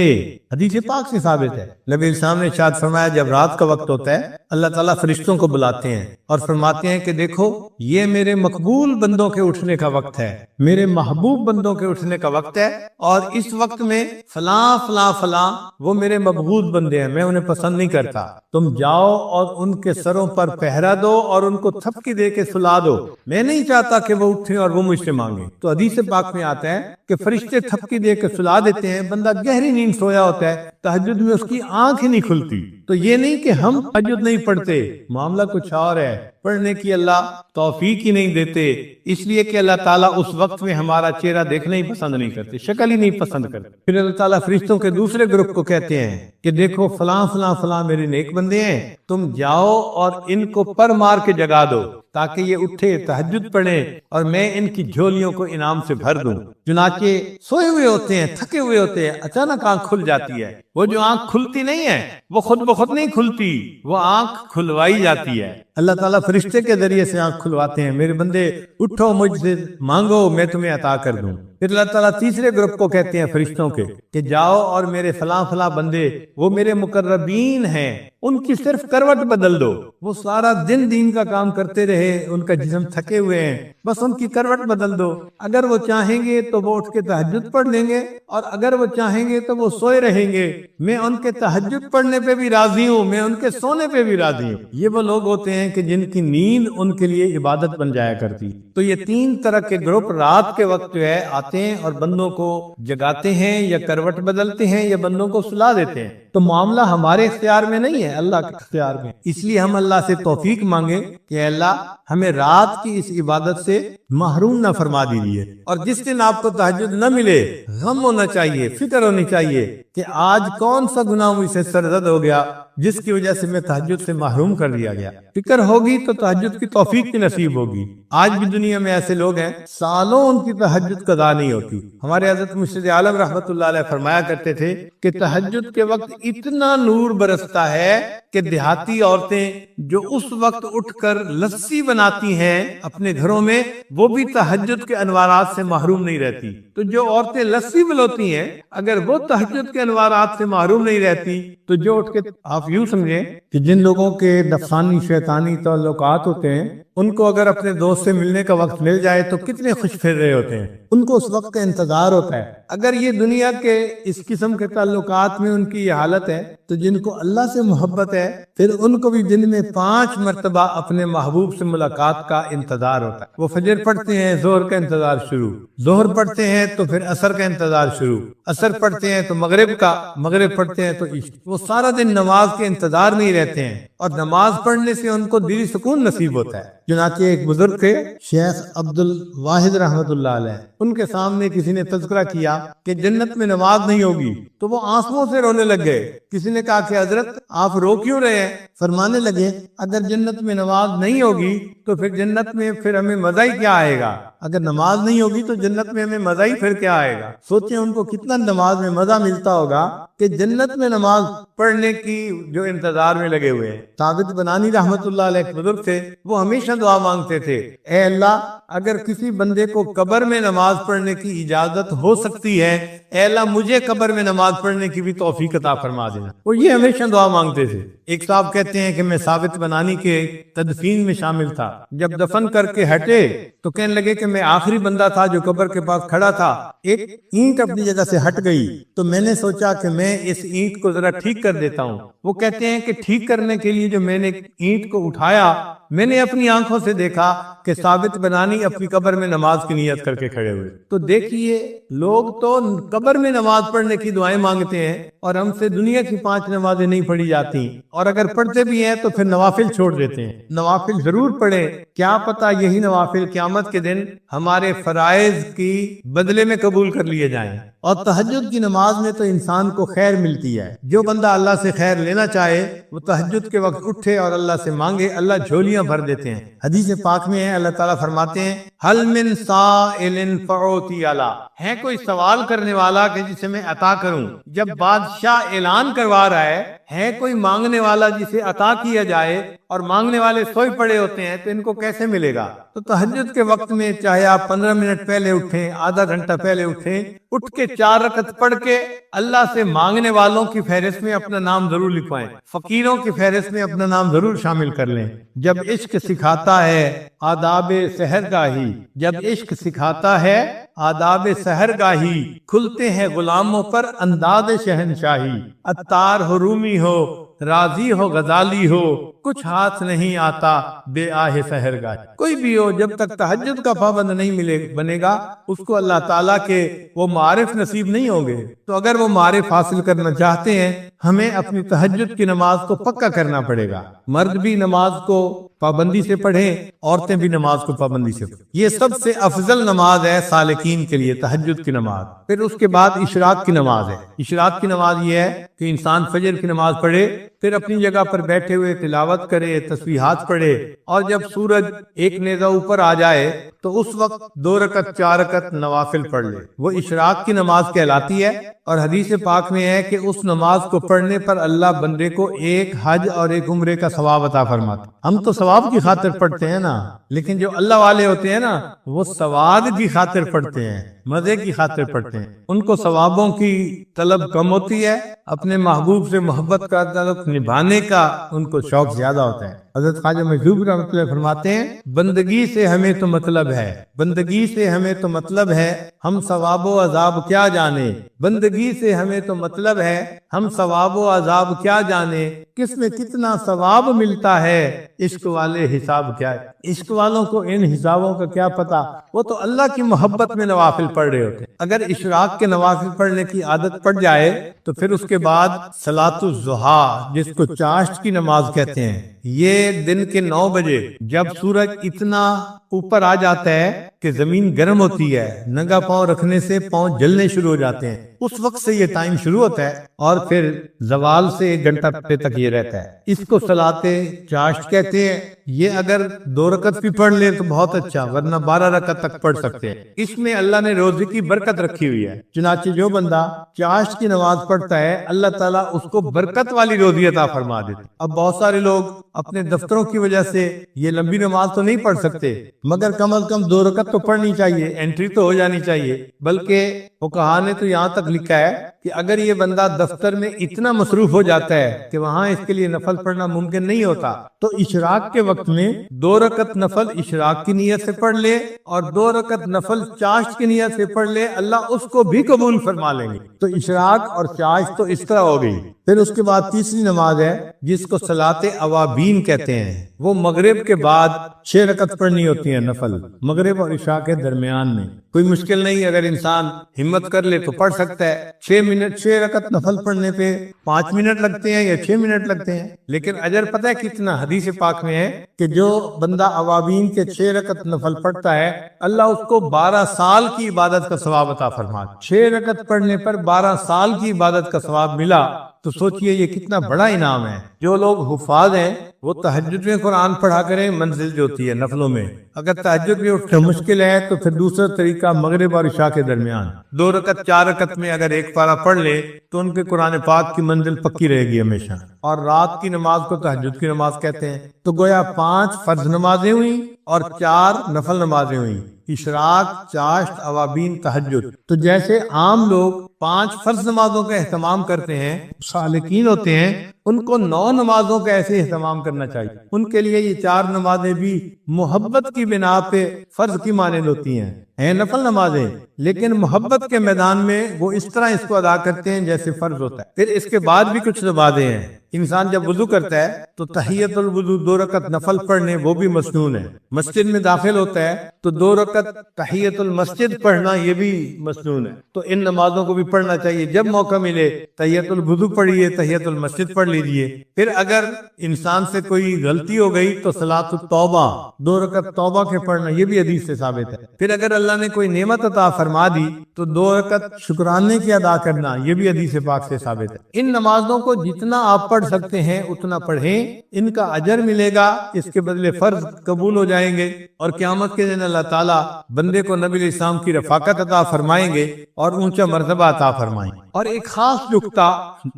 حدیث پاک سے ثابت ہے، نبی اسلام نے ارشاد فرمایا جب رات کا وقت ہوتا ہے اللہ تعالیٰ فرشتوں کو بلاتے ہیں اور فرماتے ہیں کہ دیکھو یہ میرے مقبول بندوں کے اٹھنے کا وقت ہے، میرے محبوب بندوں کے اٹھنے کا وقت ہے، اور اس وقت میں فلاں فلاں فلاں وہ میرے مبغوض بندے ہیں، میں انہیں پسند نہیں کرتا، تم جاؤ اور ان کے سروں پر پہرا دو اور ان کو تھپکی دے کے سلا دو، میں نہیں چاہتا کہ وہ اٹھیں اور وہ مجھ سے مانگیں۔ تو حدیث پاک میں آتا ہے کہ فرشتے تھپکی دے کے سلا دیتے ہیں، بندہ گہری نیند سویا ہوتا ہے، تہجد میں اس کی آنکھ ہی نہیں کھلتی۔ تو یہ نہیں کہ ہم تہجد نہیں پڑھتے، معاملہ کچھ اور ہے، پڑھنے کی اللہ توفیق ہی نہیں دیتے، اس لیے کہ اللہ تعالیٰ اس وقت میں ہمارا چہرہ دیکھنا ہی پسند نہیں کرتے، شکل ہی نہیں پسند کرتے۔ پھر اللہ تعالیٰ فرشتوں کے دوسرے گروپ کو کہتے ہیں کہ دیکھو فلاں فلاں فلاں میرے نیک بندے ہیں، تم جاؤ اور ان کو پر مار کے جگا دو تاکہ یہ اٹھے تہجد پڑھیں اور میں ان کی جھولیوں کو انعام سے بھر دوں۔ چنانچہ سوئے ہوئے ہوتے ہیں، تھکے ہوئے ہوتے ہیں، اچانک آنکھ کھل جاتی ہے، وہ جو آنکھ کھلتی نہیں ہے وہ خود بخود نہیں کھلتی، وہ آنکھ کھلوائی جاتی ہے، اللہ تعالیٰ فرشتے کے ذریعے سے آنکھ کھلواتے ہیں، میرے بندے اٹھو مجھ سے مانگو میں تمہیں عطا کر دوں۔ پھر اللہ تعالیٰ تیسرے گروپ کو کہتے ہیں فرشتوں کے کہ جاؤ اور میرے فلاں فلاں بندے وہ میرے مقربین ہیں ان کی صرف کروٹ بدل دو، وہ سارا دن دین کا کام کرتے رہے، ان کا جسم تھکے ہوئے ہیں، بس ان کی کروٹ بدل دو، اگر وہ چاہیں گے تو وہ اٹھ کے تہجد پڑھ لیں گے اور اگر وہ چاہیں گے تو وہ سوئے رہیں گے، میں ان کے تہجد پڑھنے پہ بھی راضی ہوں، میں ان کے سونے پہ بھی راضی ہوں۔ یہ وہ لوگ ہوتے ہیں کہ جن کی نیند ان کے لیے عبادت بن جایا کرتی۔ تو یہ تین طرح کے گروپ رات کے وقت جو ہے آتے ہیں اور بندوں کو جگاتے ہیں یا کروٹ بدلتے ہیں یا بندوں کو سلا دیتے ہیں۔ تو معاملہ ہمارے اختیار میں نہیں ہے، اللہ کے اختیار میں، اس لیے ہم اللہ سے توفیق مانگے کہ اللہ ہمیں رات کی اس عبادت سے محروم نہ فرما دیجیے، اور جس دن آپ کو تہجد نہ ملے غم ہونا چاہیے، فکر ہونی چاہیے کہ آج کون سا گناہ مجھ سے سرزد ہو گیا جس کی وجہ سے میں تہجد سے محروم کر دیا گیا۔ فکر ہوگی تو تہجد کی توفیق کی نصیب ہوگی۔ آج بھی دنیا میں ایسے لوگ ہیں سالوں ان کی تہجد قضا نہیں ہوتی۔ ہمارے حضرت مرشد عالم رحمت اللہ علیہ فرمایا کرتے تھے کہ تہجد کے وقت اتنا نور برستا ہے کہ دیہاتی عورتیں جو اس وقت اٹھ کر لسی بناتی ہیں اپنے گھروں میں وہ بھی تہجد کے انوارات سے محروم نہیں رہتی۔ تو جو عورتیں لسی بلوتی ہیں اگر وہ تہجد کے انوارات سے محروم نہیں رہتی تو جو اٹھ کے، آپ یوں سمجھیں کہ جن لوگوں کے نفسانی شیطانی تعلقات ہوتے ہیں ان کو اگر اپنے دوست سے ملنے کا وقت مل جائے تو کتنے خوش پھر رہے ہوتے ہیں، ان کو اس وقت کا انتظار ہوتا ہے۔ اگر یہ دنیا کے اس قسم کے تعلقات میں ان کی یہ حالت ہے تو جن کو اللہ سے محبت ہے پھر ان کو بھی دن میں 5 مرتبہ اپنے محبوب سے ملاقات کا انتظار ہوتا ہے۔ وہ فجر پڑھتے ہیں، ظہر کا انتظار شروع، ظہر پڑھتے ہیں تو پھر عصر کا انتظار شروع، عصر پڑھتے ہیں تو مغرب کا، مغرب پڑھتے ہیں تو عشاء۔ وہ سارا دن نماز کے انتظار میں ہی رہتے ہیں اور نماز پڑھنے سے ان کو دلی سکون نصیب ہوتا ہے۔ چنانچہ ایک بزرگ تھے شیخ عبد الواحد رحمت اللہ علیہ، ان کے سامنے کسی نے تذکرہ کیا کہ جنت میں نماز نہیں ہوگی تو وہ آنسوؤں سے رونے لگ گئے۔ کسی نے کہا کہ حضرت آپ رو کیوں رہے ہیں؟ فرمانے لگے اگر جنت میں نماز نہیں ہوگی تو پھر جنت میں پھر ہمیں مزہ ہی کیا آئے گا، اگر نماز نہیں ہوگی تو جنت میں ہمیں مزہ ہی پھر کیا آئے گا۔ سوچیں ان کو کتنا نماز میں مزہ ملتا ہوگا کہ جنت میں نماز پڑھنے کی جو انتظار میں لگے ہوئے ہیں۔ ثابت بنانی رحمت اللہ علیہ بزرگ تھے، وہ ہمیشہ دعا مانگتے تھے، اے اللہ اگر کسی بندے کو قبر میں نماز پڑھنے کی اجازت ہو سکتی ہے، اے اللہ مجھے قبر میں نماز پڑھنے کی بھی توفیق عطا فرما دینا۔ وہ یہ ہمیشہ دعا مانگتے تھے۔ ایک صاحب کہتے ہیں کہ میں ثابت بنانی کے تدفین میں شامل تھا، جب دفن کر کے ہٹے تو کہنے لگے کہ میں آخری بندہ تھا جو قبر کے پاس کھڑا تھا، ایک اینٹ اپنی جگہ سے ہٹ گئی تو میں نے سوچا کہ میں اس اینٹ کو ذرا ٹھیک کر دیتا ہوں۔ وہ کہتے ہیں کہ ٹھیک کرنے کے لیے جو میں نے اینٹ کو اٹھایا میں نے اپنی آنکھوں سے دیکھا کہ ثابت بنانی اپنی قبر میں نماز کی نیت کر کے کھڑے ہوئے۔ تو دیکھیے لوگ تو قبر میں نماز پڑھنے کی دعائیں مانگتے ہیں اور ہم سے دنیا کی 5 نمازیں نہیں پڑھی جاتی، اور اگر پڑھتے بھی ہیں تو پھر نوافل چھوڑ دیتے ہیں۔ نوافل ضرور پڑھیں، کیا پتہ یہی نوافل قیامت کے دن ہمارے فرائض کی بدلے میں قبول کر لیے جائیں۔ اور تہجد کی نماز میں تو انسان کو خیر ملتی ہے، جو بندہ اللہ سے خیر لینا چاہے وہ تہجد کے وقت اٹھے اور اللہ سے مانگے، اللہ جھولیاں بھر دیتے ہیں۔ حدیث پاک میں ہے اللہ تعالیٰ فرماتے ہیں حل من سائل فاعطی علی، ہے کوئی سوال کرنے والا کہ جسے میں عطا کروں؟ جب بادشاہ اعلان کروا رہا ہے کوئی مانگنے والا جسے عطا کیا جائے اور مانگنے والے سوئے پڑے ہوتے ہیں تو ان کو کیسے ملے گا؟ تو تہجد کے وقت میں چاہے آپ 15 منٹ پہلے اٹھیں، آدھا گھنٹہ پہلے اٹھیں، اٹھ کے 4 رکعت پڑھ کے اللہ سے مانگنے والوں کی فہرست میں اپنا نام ضرور لکھوائیں، فقیروں کی فہرست میں اپنا نام ضرور شامل کر لیں۔ جب عشق سکھاتا ہے آداب سحر گاہی، جب عشق سکھاتا ہے آداب سحر گاہی، کھلتے ہیں غلاموں پر انداز شہنشاہی۔ عطار ہو رومی ہو راضی ہو غزالی ہو، کچھ ہاتھ نہیں آتا بے آہ سحر گاہ۔ کوئی بھی ہو، جب تک تہجد کا پابند نہیں بنے گا، اس کو اللہ تعالیٰ کے وہ معارف نصیب نہیں ہوں گے۔ تو اگر وہ معارف حاصل کرنا چاہتے ہیں، ہمیں اپنی تہجد کی نماز کو پکا کرنا پڑے گا۔ مرد بھی نماز کو پابندی سے پڑھیں، عورتیں بھی نماز کو پابندی سے پڑھیں۔ یہ سب سے افضل نماز ہے سالکین کے لیے، تہجد کی نماز۔ پھر اس کے بعد اشراق کی نماز ہے۔ اشراق کی نماز یہ ہے کہ انسان فجر کی نماز پڑھے، پھر اپنی جگہ پر بیٹھے ہوئے تلاوت کرے، تسبیحات پڑھے، اور جب سورج ایک نیزہ اوپر آ جائے تو اس وقت 2 رکعت 4 رکعت نوافل پڑھ لے۔ وہ اشراق کی نماز کہلاتی ہے، اور حدیث پاک میں ہے کہ اس نماز کو پڑھنے پر اللہ بندے کو ایک حج اور ایک عمرے کا ثواب عطا فرماتا۔ ہم تو ثواب کی خاطر پڑھتے ہیں نا، لیکن جو اللہ والے ہوتے ہیں نا، وہ ثواب کی خاطر پڑھتے ہیں، مزے کی خاطر پڑھتے ہیں۔ ان کو ثوابوں کی طلب کم ہوتی ہے، اپنے محبوب سے محبت کا تعلق نبھانے کا ان کو شوق زیادہ ہوتا ہے۔ حضرت خواجہ مجذوب رحمۃ اللہ فرماتے ہیں، بندگی سے ہمیں تو مطلب ہے، بندگی سے ہمیں تو مطلب ہے، ہم ثواب و عذاب کیا جانے۔ بندگی سے ہمیں تو مطلب ہے، ہم ثواب و عذاب کیا جانے، کس میں کتنا ثواب ملتا ہے، عشق والے حساب کیا ہے۔ عشق والوں کو ان حسابوں کا کیا پتا، وہ تو اللہ کی محبت میں نوافل پڑھ رہے ہوتے ہیں۔ اگر اشراق کے نوافل پڑھنے کی عادت پڑ جائے تو پھر اس کے بعد صلاۃ الضحیٰ، جس کو چاشت کی نماز کہتے ہیں، یہ دن کے 9 بجے جب سورج اتنا اوپر آ جاتا ہے کہ زمین گرم ہوتی ہے، ننگا پاؤں رکھنے سے پاؤں جلنے شروع ہو جاتے ہیں، اس وقت سے یہ ٹائم شروع ہوتا ہے، اور پھر زوال سے 1 گھنٹہ تک یہ رہتا ہے۔ اس کو صلاۃ چاشت کہتے ہیں۔ یہ اگر 2 رکعت بھی پڑھ لے تو بہت اچھا، ورنہ 12 رکعت تک پڑھ سکتے ہیں۔ اس میں اللہ نے روزے کی برکت رکھی ہوئی ہے، چنانچہ جو بندہ چاشت کی نماز پڑھتا ہے، اللہ تعالیٰ اس کو برکت والی روزی عطا فرما دیتے۔ اب بہت سارے لوگ اپنے دفتروں کی وجہ سے یہ لمبی نماز تو نہیں پڑھ سکتے، مگر کم از کم 2 رکعت تو پڑھنی چاہیے، انٹری تو ہو جانی چاہیے۔ بلکہ فقہا نے تو یہاں تک لکھا ہے کہ اگر یہ بندہ دفتر میں اتنا مصروف ہو جاتا ہے کہ وہاں اس کے لیے نفل پڑھنا ممکن نہیں ہوتا، تو اشراق کے وقت میں 2 رکعت نفل اشراق کی نیت سے پڑھ لے اور 2 رکعت نفل چاشت کی نیت سے پڑھ لے، اللہ اس کو بھی قبول فرما لیں گے۔ تو اشراق اور چاشت تو اس طرح ہو گئی۔ پھر اس کے بعد تیسری نماز ہے جس کو صلاۃ اوابین کہتے ہیں، وہ مغرب کے بعد 6 رکعت پڑھنی ہوتی ہیں نفل، مغرب اور عشاء کے درمیان میں۔ کوئی مشکل نہیں، اگر انسان ہمت کر لے تو پڑھ سکتا ہے۔ 6 رکعت نفل پڑھنے پہ 5 منٹ لگتے ہیں یا 6 منٹ لگتے ہیں، لیکن اجر پتہ ہے کتنا؟ حدیث پاک میں ہے کہ جو بندہ اوابین کے 6 رکعت نفل پڑھتا ہے، اللہ اس کو 12 سال کی عبادت کا ثواب عطا فرماتا ہے۔ 6 رکعت پڑھنے پر 12 سال کی عبادت کا ثواب ملا تو سوچئے یہ کتنا بڑا انعام ہے۔ جو لوگ حفاظ ہیں وہ تہجد میں قرآن پڑھا کریں، منزل جو ہوتی ہے نفلوں میں۔ اگر تہجد میں اٹھنا مشکل ہے تو پھر دوسرا طریقہ مغرب اور عشاء کے درمیان 2 رکعت 4 رکعت میں اگر ایک پارہ پڑھ لے تو ان کے قرآن پاک کی منزل پکی رہے گی ہمیشہ۔ اور رات کی نماز کو تہجد کی نماز کہتے ہیں۔ تو گویا 5 فرض نمازیں ہوئیں اور 4 نفل نمازیں ہوئیں، اشراق، چاشت، اوابین، تہجد۔ تو جیسے عام لوگ 5 فرض نمازوں کا اہتمام کرتے ہیں، سالکین ہوتے ہیں، ان کو 9 نمازوں کا ایسے اہتمام کرنا چاہیے۔ ان کے لیے یہ 4 نمازیں بھی محبت کی بنا پہ فرض کی مانند ہوتی ہیں نفل نمازیں، لیکن محبت کے میدان میں وہ اس طرح اس کو ادا کرتے ہیں جیسے فرض ہوتا ہے۔ پھر اس کے بعد بھی کچھ نمازیں ہیں۔ انسان جب وضو کرتا ہے تو تحیت الوضو 2 رکعت نفل پڑھنے وہ بھی مسنون ہے۔ مسجد میں داخل ہوتا ہے تو 2 رکعت تحیت المسجد پڑھنا یہ بھی مسنون ہے۔ تو ان نمازوں کو بھی پڑھنا چاہیے، جب موقع ملے تحیت الوضو پڑھیے، تحیت المسجد پڑھ لیجئے۔ پھر اگر انسان سے کوئی غلطی ہو گئی تو صلاۃ التوبہ 2 رکعت توبہ کے پڑھنا یہ بھی حدیث سے ثابت ہے۔ پھر اگر اللہ نے کوئی نعمت عطا فرما دی تو 2 رکعت شکرانے کی ادا کرنا یہ بھی حدیث پاک سے ثابت ہے۔ ان نمازوں کو جتنا آپ پڑھ سکتے ہیں اتنا پڑھیں، ان کا اجر ملے گا، اس کے بدلے فرض قبول ہو جائیں گے، اور قیامت کے دن اللہ تعالیٰ بندے کو نبی علیہ السلام کی رفاقت عطا فرمائیں گے اور اونچا مرتبہ عطا فرمائیں گے۔ اور ایک خاص نکتہ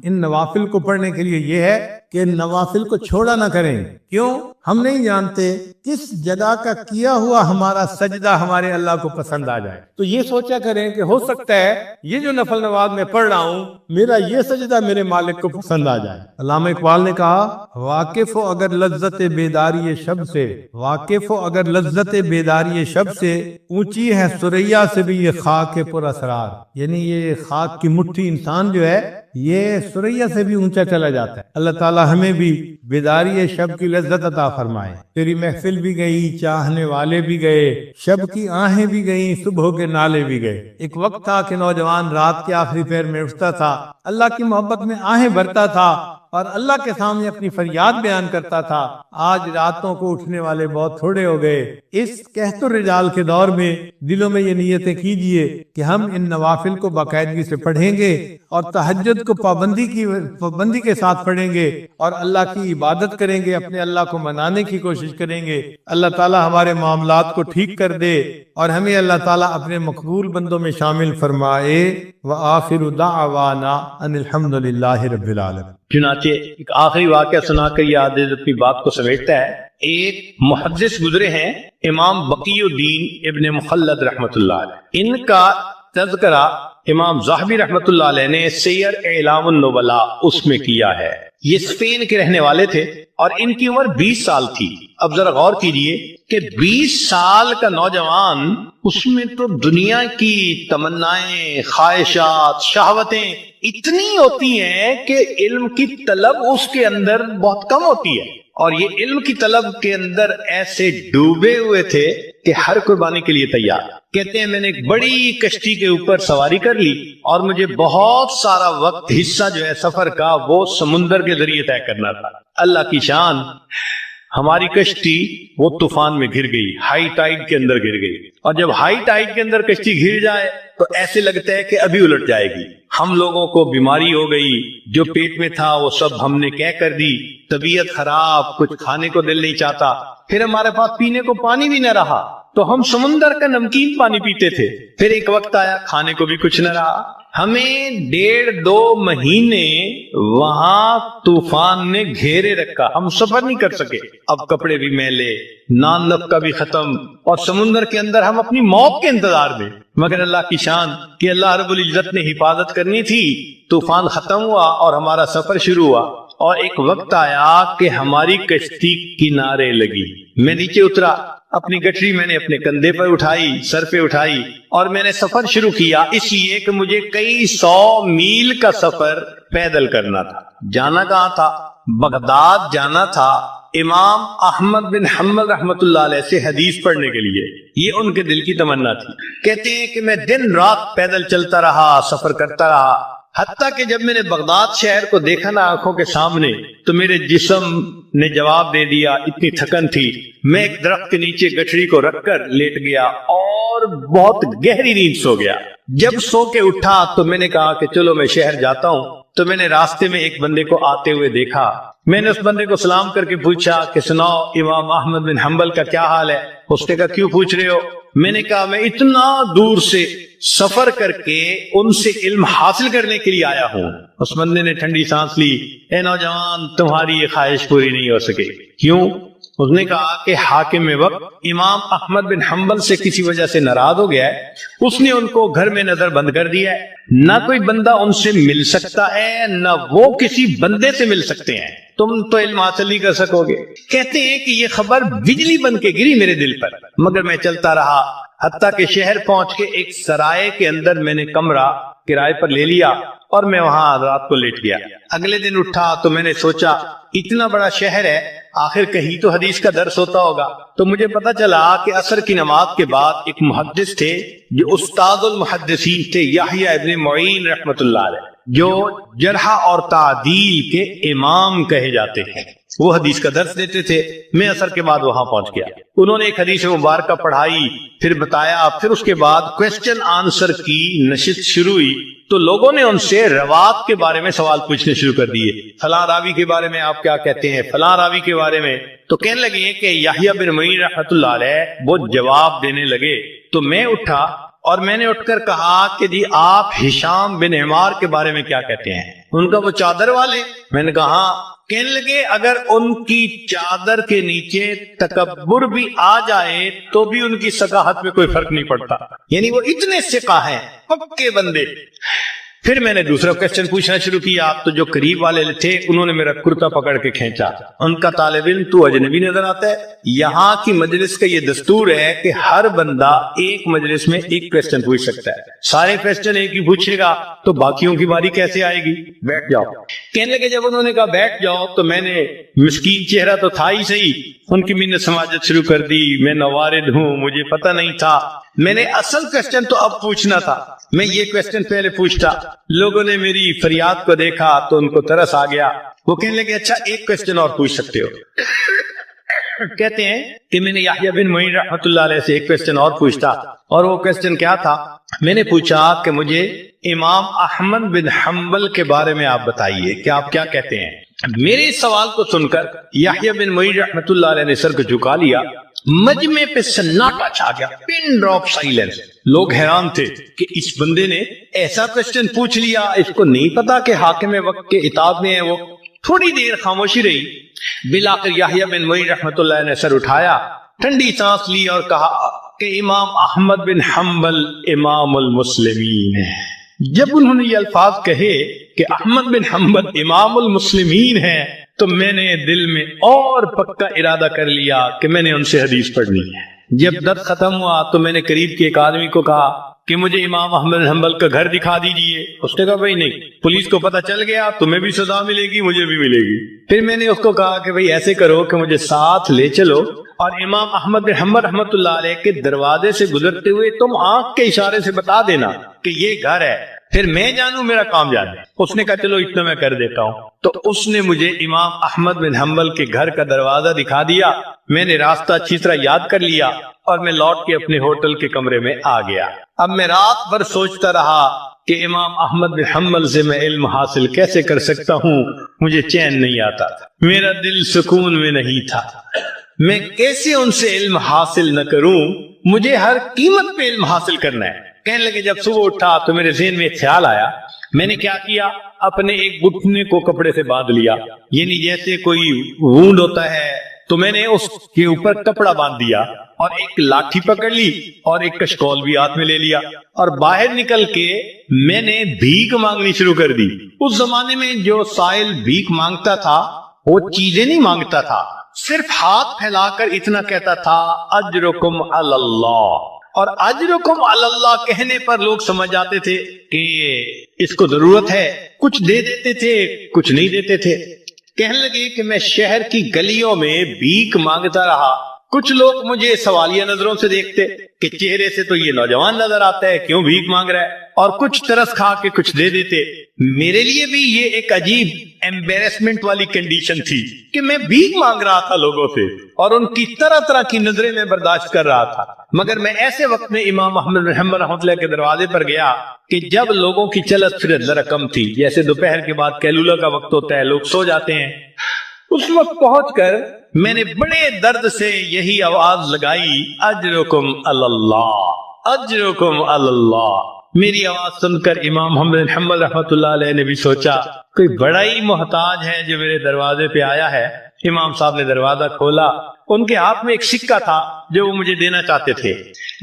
ان نوافل کو پڑھنے کے لیے یہ ہے کہ نوافل کو چھوڑا نہ کریں. کیوں؟ ہم نہیں جانتے کس جگہ کا کیا ہوا ہمارا سجدہ ہمارے اللہ کو پسند آ جائے. تو یہ سوچا کریں کہ ہو سکتا ہے یہ جو نفل نماز میں پڑھ رہا ہوں میرا یہ سجدہ میرے مالک کو پسند آ جائے. علامہ اقبال نے کہا واقف ہو اگر لذت بیداری شب سے، واقف ہو اگر لذت بیداری شب سے، اونچی ہے ثریا سے بھی یہ خاک پر اسرار. یعنی یہ خاک کی مٹھی انسان جو ہے یہ ثریا سے بھی اونچا چلا جاتا ہے. اللہ تعالی ہمیں بھی بیداری شب کی لذت عطا فرمائے. تیری محفل بھی گئی، چاہنے والے بھی گئے، شب کی آہیں بھی گئیں، صبح کے نالے بھی گئے. ایک وقت تھا کہ نوجوان رات کے آخری پہر میں اٹھتا تھا، اللہ کی محبت میں آہیں بھرتا تھا اور اللہ کے سامنے اپنی فریاد بیان کرتا تھا. آج راتوں کو اٹھنے والے بہت تھوڑے ہو گئے. اس کہت الرجال کے دور میں دلوں میں یہ نیتیں کیجئے کہ ہم ان نوافل کو باقاعدگی سے پڑھیں گے اور تہجد کو پابندی کے ساتھ پڑھیں گے اور اللہ کی عبادت کریں گے، اپنے اللہ کو منانے کی کوشش کریں گے. اللہ تعالی ہمارے معاملات کو ٹھیک کر دے اور ہمیں اللہ تعالی اپنے مقبول بندوں میں شامل فرمائے. وآخر دعوانا ان الحمد للہ رب العالمین. چنانچہ ایک آخری واقعہ سنا کر یہ عادت اپنی بات کو سمیٹتا ہے. ایک محدث گزرے ہیں امام بقی الدین ابن مخلد رحمۃ اللہ علیہ. ان کا تذکرہ امام زاہبی رحمۃ اللہ علیہ نے سیر اعلام النبلاء اس میں کیا ہے. یہ اسپین کے رہنے والے تھے اور ان کی عمر 20 سال تھی. اب ذرا غور کیجئے کہ 20 سال کا نوجوان، اس میں تو دنیا کی تمنائیں، خواہشات، شہوتیں اتنی ہوتی ہیں کہ علم کی طلب اس کے اندر بہت کم ہوتی ہے. اور یہ علم کی طلب کے اندر ایسے ڈوبے ہوئے تھے کہ ہر قربانی کے لیے تیار. کہتے ہیں میں نے ایک بڑی کشتی کے اوپر سواری کر لی اور مجھے بہت سارا وقت حصہ جو ہے سفر کا وہ سمندر کے ذریعے طے کرنا تھا. اللہ کی شان، ہماری کشتی وہ طوفان میں گر گئی، ہائی ٹائیڈ کے اندر گر گئی. اور جب ہائی ٹائیڈ کے اندر کشتی گر جائے تو ایسے لگتا ہے کہ ابھی الٹ جائے گی. ہم لوگوں کو بیماری ہو گئی، جو پیٹ میں تھا وہ سب ہم نے کہہ کر دی، طبیعت خراب، کچھ کھانے کو دل نہیں چاہتا. پھر ہمارے پاس پینے کو پانی بھی نہ رہا تو ہم سمندر کا نمکین پانی پیتے تھے. پھر ایک وقت آیا کھانے کو بھی کچھ نہ رہا. ہمیں 1.5-2 مہینے وہاں طوفان نے گھیرے رکھا، ہم سفر نہیں کر سکے. اب کپڑے بھی میلے، نان نفقہ بھی ختم، اور سمندر کے اندر ہم اپنی موت کے انتظار میں. مگر اللہ کی شان کہ اللہ رب العزت نے حفاظت کرنی تھی. طوفان ختم ہوا اور ہمارا سفر شروع ہوا اور ایک وقت آیا کہ ہماری کشتی کنارے لگی. میں نیچے اترا، اپنی گٹری میں نے اپنے کندھے پر اٹھائی، سر پہ اٹھائی اور میں نے سفر شروع کیا، اس لیے کہ مجھے کئی 100 میل کا سفر پیدل کرنا تھا. جانا کہاں تھا؟ بغداد جانا تھا، امام احمد بن حنبل رحمۃ اللہ علیہ سے حدیث پڑھنے کے لیے. یہ ان کے دل کی تمنا تھی. کہتے ہیں کہ میں دن رات پیدل چلتا رہا، سفر کرتا رہا، حتیٰ کہ جب میں نے بغداد شہر کو دیکھا نا آنکھوں کے سامنے تو میرے جسم نے جواب دے دیا. اتنی تھکن تھی، میں ایک درخت کے نیچے گٹھڑی کو رکھ کر لیٹ گیا اور بہت گہری نیند سو گیا. جب سو کے اٹھا تو میں نے کہا کہ چلو میں شہر جاتا ہوں. تو میں نے راستے میں ایک بندے کو آتے ہوئے دیکھا. میں نے اس بندے کو سلام کر کے پوچھا کہ سناؤ امام احمد بن حنبل کا کیا حال ہے؟ اس نے کہا کیوں پوچھ رہے ہو؟ میں نے کہا میں اتنا دور سے سفر کر کے ان سے علم حاصل کرنے کے لیے آیا ہوں. اس بندے نے ٹھنڈی سانس لی. اے نوجوان، تمہاری یہ خواہش پوری نہیں ہو سکے. کیوں؟ اس نے کہا کہ حاکم وقت امام احمد بن حنبل سے کسی وجہ سے ناراض ہو گیا ہے. اس نے ان کو گھر میں نظر بند کر دیا ہے. نہ کوئی بندہ ان سے مل سکتا ہے، نہ وہ کسی بندے سے مل سکتے ہیں. تم تو علم حاصل نہیں کر سکو گے. کہتے ہیں کہ یہ خبر بجلی بن کے گری میرے دل پر، مگر میں چلتا رہا حتیٰ کہ شہر پہنچ کے ایک سرائے کے اندر میں نے کمرہ کرائے پر لے لیا اور میں وہاں رات کو لیٹ گیا. اگلے دن اٹھا تو میں نے سوچا اتنا بڑا شہر ہے، آخر کہیں تو حدیث کا درس ہوتا ہوگا. تو مجھے پتا چلا کہ عصر کی نماز کے بعد ایک محدث تھے جو استاد المحدثین تھے، یحییٰ ابن معین رحمۃ اللہ علیہ، جو جرح اور تعدیل کے امام کہے جاتے ہیں. وہ حدیث کا درس دیتے تھے. میں عصر کے بعد وہاں پہنچ گیا. انہوں نے ایک حدیث مبارکہ پڑھائی، پھر بتایا، پھر اس کے بعد کوسچن آنسر کی نشست شروع ہوئی. تو لوگوں نے ان سے روات کے بارے میں سوال پوچھنے شروع کر دیے. فلاں راوی کے بارے میں آپ کیا کہتے ہیں، فلاں راوی کے بارے میں. تو کہنے لگے کہ یحییٰ بن معین رحمۃ اللہ علیہ وہ جواب دینے لگے. تو میں اٹھا اور میں نے اٹھ کر کہا کہ جی آپ ہشام بن عمار کے بارے میں کیا کہتے ہیں؟ ان کا وہ چادر والے؟ میں نے کہا ہاں۔ کہنے لگے اگر ان کی چادر کے نیچے تکبر بھی آ جائے تو بھی ان کی ثقافت میں کوئی فرق نہیں پڑتا، یعنی وہ اتنے ثقہ ہیں، پکے بندے۔ پھر میں نے دوسرا کوسچن پوچھنا شروع کیا تو جو قریب والے تھے انہوں نے میرا کرتا پکڑ کے کھینچا، ان کا طالب علم تو اجنبی نظر آتا ہے۔ یہاں کی مجلس کا یہ دستور ہے کہ ہر بندہ ایک مجلس میں ایک کوسچن پوچھ سکتا ہے، سارے کوسچن ایک ہی پوچھے گا تو باقیوں کی باری کیسے آئے گی؟ بیٹھ جاؤ۔ کہنے لگے جب انہوں نے کہا بیٹھ جاؤ تو میں نے، مسکین چہرہ تو تھا ہی صحیح، ان کی منت سماجت شروع کر دی، میں نوارد ہوں، مجھے پتہ نہیں تھا، میں نے اصل کوسچن تو اب پوچھنا تھا، میں یہ کوسچن پہلے پوچھتا۔ لوگوں نے میری فریاد کو دیکھا تو ان کو ترس آ گیا، وہ کہنے لگے اچھا ایک کوسچن اور پوچھ سکتے ہو۔ کہتے ہیں کہ میں نے یحییٰ بن معین رحمۃ اللہ علیہ سے ایک کوسچن اور پوچھتا، اور وہ کوسچن کیا تھا؟ میں نے پوچھا کہ مجھے امام احمد بن حنبل کے بارے میں آپ بتائیے کہ آپ کیا کہتے ہیں۔ میرے اس سوال کو سن کر یحییٰ بن معین رحمۃ اللہ علیہ نے سر کو جھکا لیا، مجمع پہ سناٹا چھا گیا، پن ڈراپ سائلنس۔ لوگ حیران تھے کہ اس بندے نے ایسا کوسچن پوچھ لیا، اس کو نہیں پتا کہ حاکم وقت کے اطاعت میں ہے وہ۔ تھوڑی دیر خاموشی رہی، بالآخر یحییٰ بن معین رحمۃ اللہ نے سر اٹھایا، ٹھنڈی سانس لی اور کہا کہ امام احمد بن حنبل امام المسلمین ہے۔ جب انہوں نے یہ الفاظ کہے کہ احمد بن حنبل امام المسلمین ہے تو میں نے دل میں اور پکا ارادہ کر لیا کہ میں نے ان سے حدیث پڑھنی ہے۔ جب درس ختم ہوا تو میں نے قریب کے ایک آدمی کو کہا کہ مجھے امام احمد بن حنبل کا گھر دکھا دیجئے۔ اس نے کہا بھائی نہیں، پولیس کو پتہ چل گیا تمہیں بھی سزا ملے گی، مجھے بھی ملے گی۔ پھر میں نے اس کو کہا کہ بھئی ایسے کرو کہ مجھے ساتھ لے چلو اور امام احمد بن حنبل رحمۃ اللہ علیہ کے دروازے سے گزرتے ہوئے تم آنکھ کے اشارے سے بتا دینا کہ یہ گھر ہے، پھر میں جانوں میرا کام جانے۔ اس نے کہا چلو اتنا میں کر دیتا ہوں۔ تو اس نے مجھے امام احمد بن حنبل کے گھر کا دروازہ دکھا دیا، میں نے راستہ اچھی طرح یاد کر لیا اور میں لوٹ کے اپنے ہوٹل کے کمرے میں آ گیا۔ اب میں رات بھر سوچتا رہا کہ امام احمد بن حنبل سے میں علم حاصل کیسے کر سکتا ہوں، مجھے چین نہیں آتا تھا، میرا دل سکون میں نہیں تھا، میں کیسے ان سے علم حاصل نہ کروں، مجھے ہر قیمت پہ علم حاصل کرنا ہے۔ کہنے لگے جب صبح اٹھا تو میرے ذہن میں ایک خیال آیا، میں نے کیا کیا، اپنے ایک گھٹنے کو کپڑے سے باندھ لیا، یعنی جیسے کوئی وونڈ ہوتا ہے تو میں نے اس کے اوپر کپڑا باندھ دیا اور ایک لاٹھی پکڑ لی اور ایک کشکول بھی ہاتھ میں لے لیا اور باہر نکل کے میں نے بھیک مانگنی شروع کر دی۔ اس زمانے میں جو سائل بھیک مانگتا تھا وہ چیزیں نہیں مانگتا تھا، صرف ہاتھ پھیلا کر اتنا کہتا تھا اجرکم علی اللہ، اور اجرکم علی اللہ کہنے پر لوگ سمجھ جاتے تھے کہ اس کو ضرورت ہے، کچھ دے دیتے تھے کچھ نہیں دیتے تھے۔ کہنے لگے کہ میں شہر کی گلیوں میں بھیک مانگتا رہا، کچھ لوگ مجھے سوالیہ نظروں سے دیکھتے کہ چہرے سے تو یہ نوجوان نظر آتا ہے، کیوں بھیک مانگ رہا ہے، اور کچھ ترس کھا کے کچھ دے دیتے۔ میرے لیے بھی یہ ایک عجیب ایمبیرسمنٹ والی کنڈیشن تھی کہ میں بھیک مانگ رہا تھا لوگوں سے اور ان کی طرح طرح کی نظریں میں برداشت کر رہا تھا، مگر میں ایسے وقت میں امام احمد بن حنبل رحمۃ اللہ کے دروازے پر گیا کہ جب لوگوں کی چلت پھرت ذرا کم تھی، جیسے دوپہر کے بعد قیلولہ کا وقت ہوتا ہے، لوگ سو جاتے ہیں۔ اس وقت پہنچ کر میں نے بڑے درد سے یہی آواز لگائی اجرکم علی اللہ، اجرکم علی اللہ۔ میری آواز سن کر امام محمد بن حنبل رحمۃ اللہ علیہ نے بھی سوچا کوئی بڑا ہی محتاج ہے جو میرے دروازے پہ آیا ہے۔ امام صاحب نے دروازہ کھولا، ان کے ہاتھ میں ایک سکہ تھا جو وہ مجھے دینا چاہتے تھے۔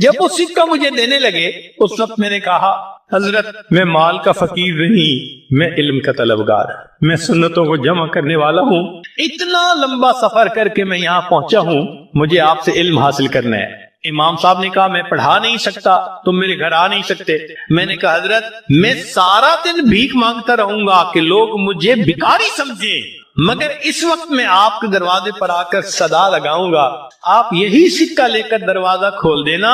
جب وہ سکہ مجھے دینے لگے اس وقت میں نے کہا حضرت میں مال کا فقیر نہیں، میں علم کا طلبگار، میں سنتوں کو جمع کرنے والا ہوں، اتنا لمبا سفر کر کے میں یہاں پہنچا ہوں، مجھے آپ سے علم حاصل کرنا ہے۔ امام صاحب نے کہا میں پڑھا نہیں سکتا، تم میرے گھر آ نہیں سکتے۔ میں نے کہا حضرت میں سارا دن بھیک مانگتا رہوں گا کہ لوگ مجھے بھکاری سمجھیں، مگر اس وقت میں آپ کے دروازے پر آ کر صدا لگاؤں گا، آپ یہی سکہ لے کر دروازہ کھول دینا،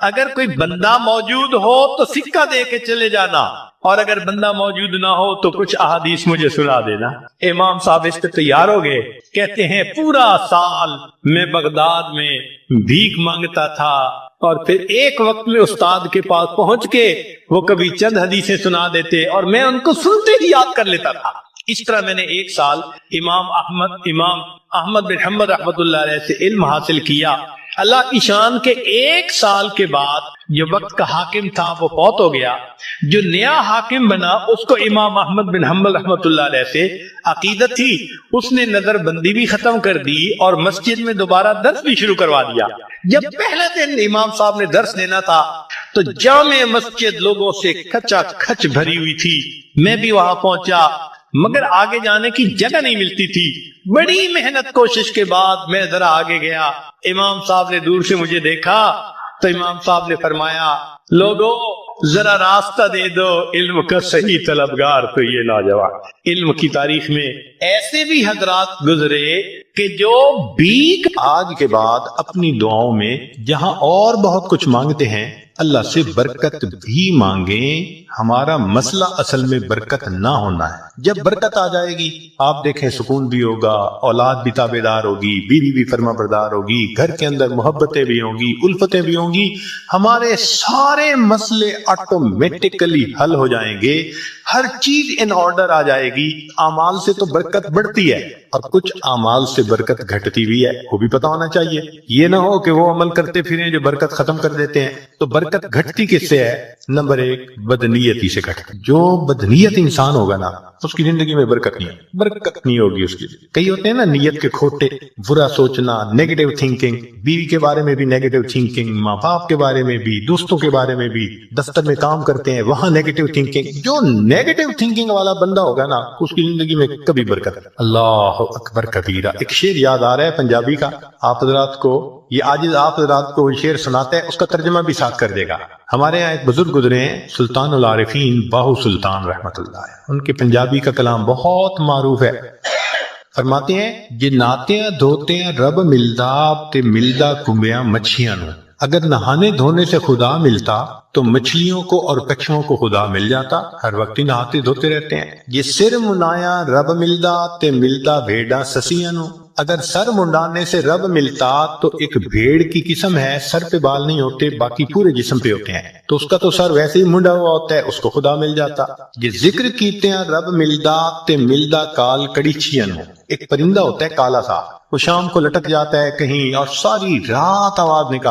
اگر کوئی بندہ موجود ہو تو سکہ دے کے چلے جانا، اور اگر بندہ موجود نہ ہو تو کچھ احادیث مجھے سنا دینا۔ امام صاحب اس پہ تیار ہو گئے، کہتے ہیں پورا سال میں بغداد میں بھیک مانگتا تھا، اور پھر ایک وقت میں استاد کے پاس پہنچ کے وہ کبھی چند حدیثیں سنا دیتے اور میں ان کو سنتے ہی یاد کر لیتا تھا۔ اس طرح میں نے ایک سال امام احمد بن حنبل رحمۃ اللہ علیہ سے علم حاصل کیا۔ اللہ کی شان کے 1 سال کے بعد جو وقت کا حاکم تھا وہ فوت ہو گیا. جو نیا حاکم بنا اس کو امام احمد بن حنبل رحمۃ اللہ علیہ سے عقیدت تھی. اس نے نظر بندی بھی ختم کر دی اور مسجد میں دوبارہ درس بھی شروع کروا دیا. جب پہلے دن امام صاحب نے درس دینا تھا تو جامع مسجد لوگوں سے کھچا کھچ بھری ہوئی تھی. میں بھی وہاں پہنچا مگر آگے جانے کی جگہ نہیں ملتی تھی. بڑی محنت کوشش کے بعد میں ذرا آگے گیا. امام صاحب نے دور سے مجھے دیکھا تو امام صاحب نے فرمایا لوگوں ذرا راستہ دے دو، علم کا صحیح طلبگار تو یہ نوجوان. علم کی تاریخ میں ایسے بھی حضرات گزرے کہ جو بھیک آج کے بعد اپنی دعاؤں میں جہاں اور بہت کچھ مانگتے ہیں اللہ سے برکت بھی مانگیں. ہمارا مسئلہ اصل میں برکت نہ ہونا ہے. جب برکت آ جائے گی آپ دیکھیں سکون بھی ہوگا، اولاد بھی تابع دار ہوگی، بیوی بھی فرما بردار ہوگی، گھر کے اندر محبتیں بھی ہوں گی، الفتیں بھی ہوں گی. ہمارے سارے مسئلے آٹومیٹکلی حل ہو جائیں گے، ہر چیز ان آرڈر آ جائے گی. اعمال سے تو برکت بڑھتی ہے اور کچھ اعمال سے برکت گھٹتی بھی ہے، وہ بھی پتا ہونا چاہیے. یہ نہ ہو کہ وہ عمل کرتے پھریں جو برکت ختم کر دیتے ہیں. تو برکت گھٹتی کس سے ہے؟ نمبر 1 بدنیتی سے گھٹتی. جو بدنیت انسان ہوگا نا اس کی زندگی میں برکت نہیں ہوگی اس کی. کئی ہوتے ہیں نا نیت کے کھوٹے، برا سوچنا، نیگیٹو تھنکنگ، بیوی کے بارے میں بھی نیگیٹو تھنکنگ، ماں باپ کے بارے میں بھی، دوستوں کے بارے میں بھی، دفتر میں کام کرتے ہیں وہاں نیگیٹو تھنکنگ. جو نیگیٹو تھنکنگ والا بندہ ہوگا نا اس کی زندگی میں کبھی برکت. اللہ اکبر کبیرہ. ایک شعر یاد آ رہا ہے پنجابی کا، آپ حضرات کو یہ عاجز آپ حضرات کو شعر سناتے ہیں، اس کا ترجمہ بھی ساتھ کر دے گا. ہمارے یہاں ایک بزرگ گزرے ہیں سلطان العارفین باہو سلطان رحمت اللہ ہے. ان کے پنجابی کا کلام بہت معروف ہے. فرماتے ہیں جے ناتیاں دھوتیاں رب ملدا تے ملدا کمبیاں مچھیاں نو. اگر نہانے دھونے سے خدا ملتا تو مچھلیوں کو اور کچھووں کو خدا مل جاتا. ہر وقت ہی نہاتے دھوتے رہتے ہیں. یہ سر منایا رب ملدا تے ملدا بھیڑا سسیاں نو. اگر سر منڈانے سے رب ملتا تو ایک بھیڑ کی قسم ہے، سر پہ بال نہیں ہوتے باقی پورے جسم پہ ہوتے ہیں، تو اس کا تو سر ویسے ہی منڈا ہوا ہوتا ہے، اس کو خدا مل جاتا. یہ ذکر کیتے ہیں رب ملدا تے ملدا کال کڑیچیاں نو. ایک پرندہ ہوتا ہے کالا سا، وہ شام کو لٹک جاتا ہے کہیں اور ساری رات آواز نکالتا